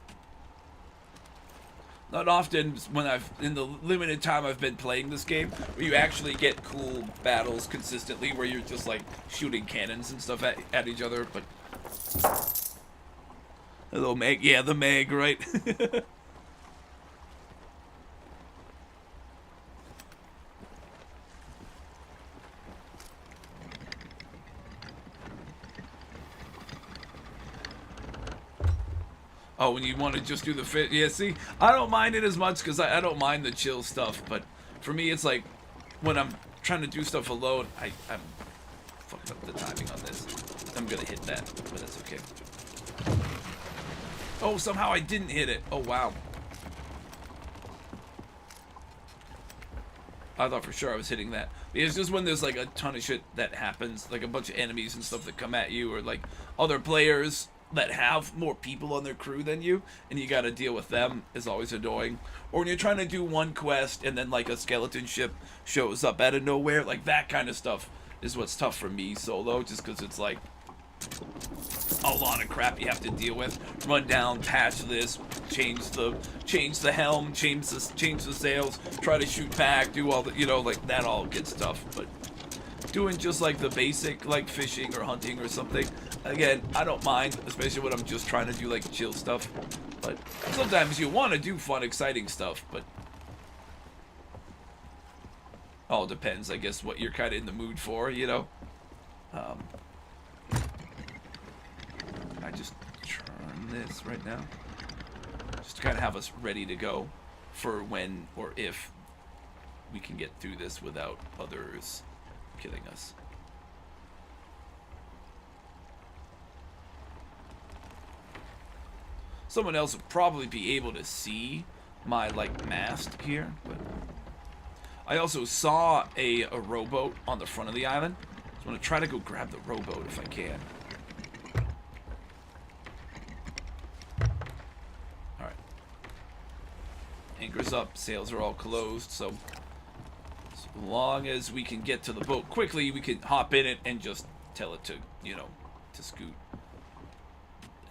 not often when in the limited time I've been playing this game, where you actually get cool battles consistently, where you're just like shooting cannons and stuff at each other. But hello, Meg. Yeah, the Meg, right? Oh, when you want to just do the fit. Yeah, see, I don't mind it as much because I don't mind the chill stuff. But for me, it's like when I'm trying to do stuff alone, I'm fucked up the timing on this. I'm going to hit that, but that's okay. Oh, somehow I didn't hit it. Oh, wow. I thought for sure I was hitting that. It's just when there's like a ton of shit that happens, like a bunch of enemies and stuff that come at you, or like other players that have more people on their crew than you, and you gotta deal with them, is always annoying. Or when you're trying to do one quest and then like a skeleton ship shows up out of nowhere, like that kind of stuff is what's tough for me solo, just because it's like a lot of crap you have to deal with. Run down, patch this, change the helm, change the sails, try to shoot back, do all the, you know, like that all gets tough. But doing just like the basic, like fishing or hunting or something, again, I don't mind, especially when I'm just trying to do like chill stuff. But sometimes you want to do fun, exciting stuff, but all depends, I guess, what you're kind of in the mood for, you know. I just turn this right now, just to kind of have us ready to go for when or if we can get through this without others killing us. Someone else would probably be able to see my like mast here, but I also saw a rowboat on the front of the island, so I'm gonna try to go grab the rowboat if I can. All right, anchor's up, sails are all closed, so as long as we can get to the boat quickly, we can hop in it and just tell it to, you know, to scoot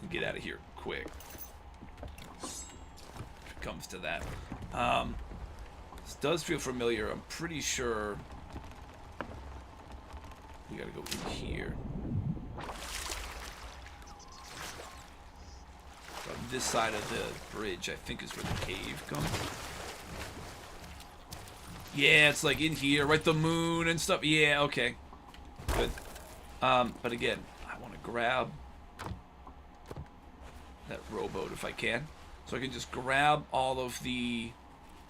and get out of here quick. If it comes to that. This does feel familiar. I'm pretty sure we gotta go in here. On this side of the bridge, I think, is where the cave comes. Yeah, it's like in here, right? The moon and stuff. Yeah, okay. Good. But again, I want to grab that rowboat if I can. So I can just grab all of the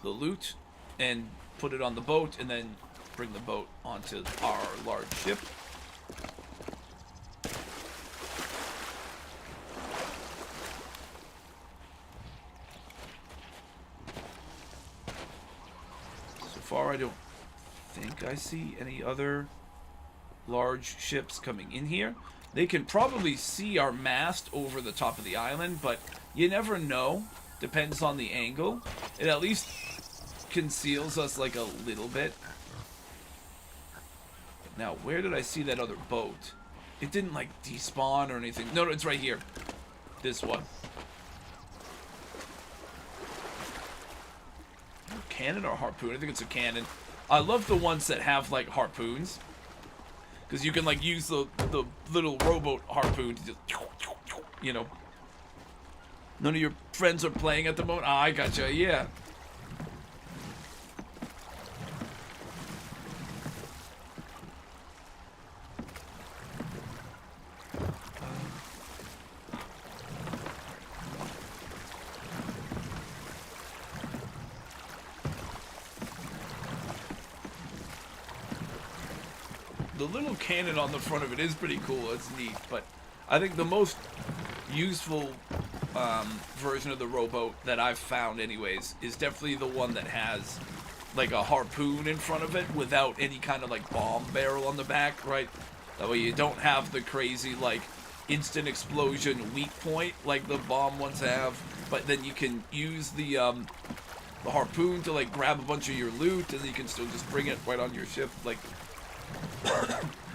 loot and put it on the boat and then bring the boat onto our large ship. So far I don't think I see any other large ships coming in here. They can probably see our mast over the top of the island, but you never know. Depends on the angle. It at least conceals us like a little bit. Now, where did I see that other boat? It didn't like despawn or anything. No, it's right here. This one. Cannon or harpoon? I think it's a cannon. I love the ones that have like harpoons, because you can like use the little rowboat harpoon to just, you know. None of your friends are playing at the moment? Ah, I gotcha, yeah. The little cannon on the front of it is pretty cool. It's neat, but I think the most useful version of the rowboat that I've found anyways is definitely the one that has like a harpoon in front of it without any kind of like bomb barrel on the back, right? That way you don't have the crazy like instant explosion weak point like the bomb ones have, but then you can use the harpoon to like grab a bunch of your loot, and you can still just bring it right on your ship. Like,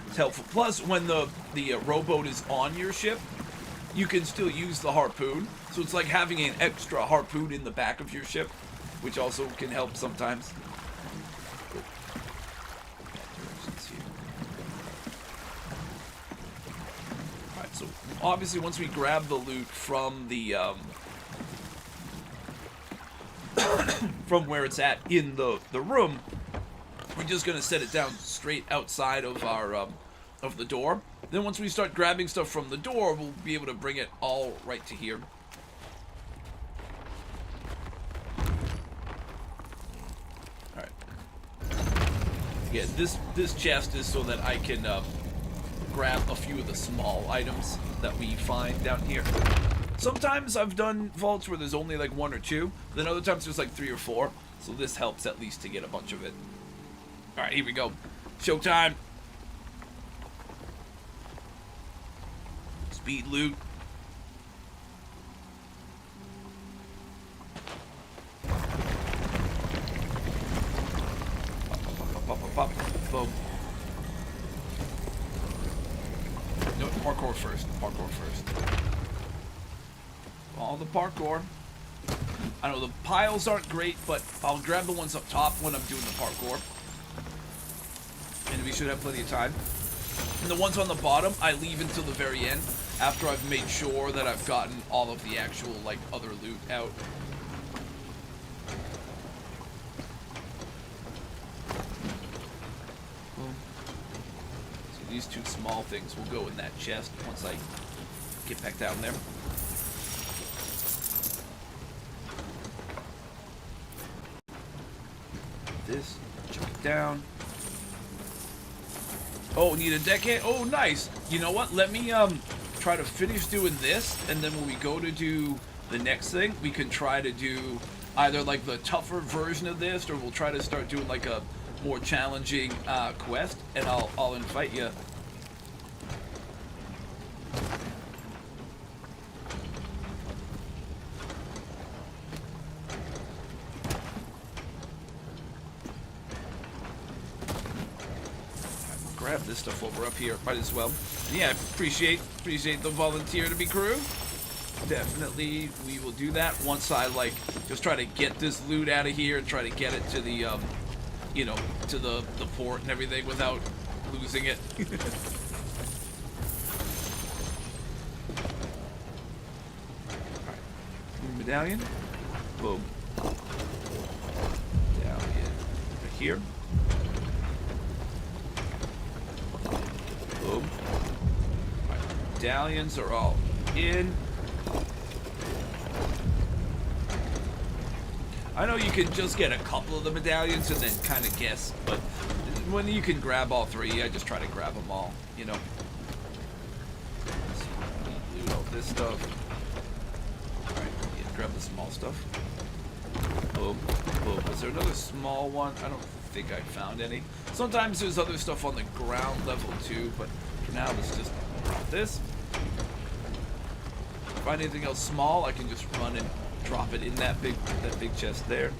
it's helpful. Plus, when the rowboat is on your ship, you can still use the harpoon. So it's like having an extra harpoon in the back of your ship, which also can help sometimes. Alright, so obviously once we grab the loot from the from where it's at in the room, we're just gonna set it down straight outside of our of the door. Then once we start grabbing stuff from the door, we'll be able to bring it all right to here. Alright. Yeah, this chest is so that I can grab a few of the small items that we find down here. Sometimes I've done vaults where there's only like 1 or 2, then other times there's like 3 or 4, so this helps at least to get a bunch of it. Alright, here we go. Showtime! Speed loot. Pop. Boom. No, parkour first. Parkour first. All the parkour. I know the piles aren't great, but I'll grab the ones up top when I'm doing the parkour. And we should have plenty of time. And the ones on the bottom, I leave until the very end, after I've made sure that I've gotten all of the actual, like, other loot out. these two small things will go in that chest once I get back down there. This, chuck it down. Oh, need a decade? Oh, nice. You know what? Let me try to finish doing this, and then when we go to do the next thing, we can try to do either like the tougher version of this, or we'll try to start doing like a more challenging quest, and I'll invite you. Grab this stuff while we're up here, might as well. Yeah, appreciate the volunteer to be crew. Definitely, we will do that once I like just try to get this loot out of here and try to get it to the you know, to the port and everything without losing it. Alright. Medallion. Boom. Medallion. Right here. Boom. Alright. Medallions are all in. I know you can just get a couple of the medallions and then kind of guess, but when you can grab all three, I just try to grab them all, you know. So, loot all this stuff. Alright, yeah, grab the small stuff. Boom, boom. Was there another small one? I don't think I found any. Sometimes there's other stuff on the ground level too, but for now, let's just drop this. Find anything else small, I can just run and drop it in that big chest there.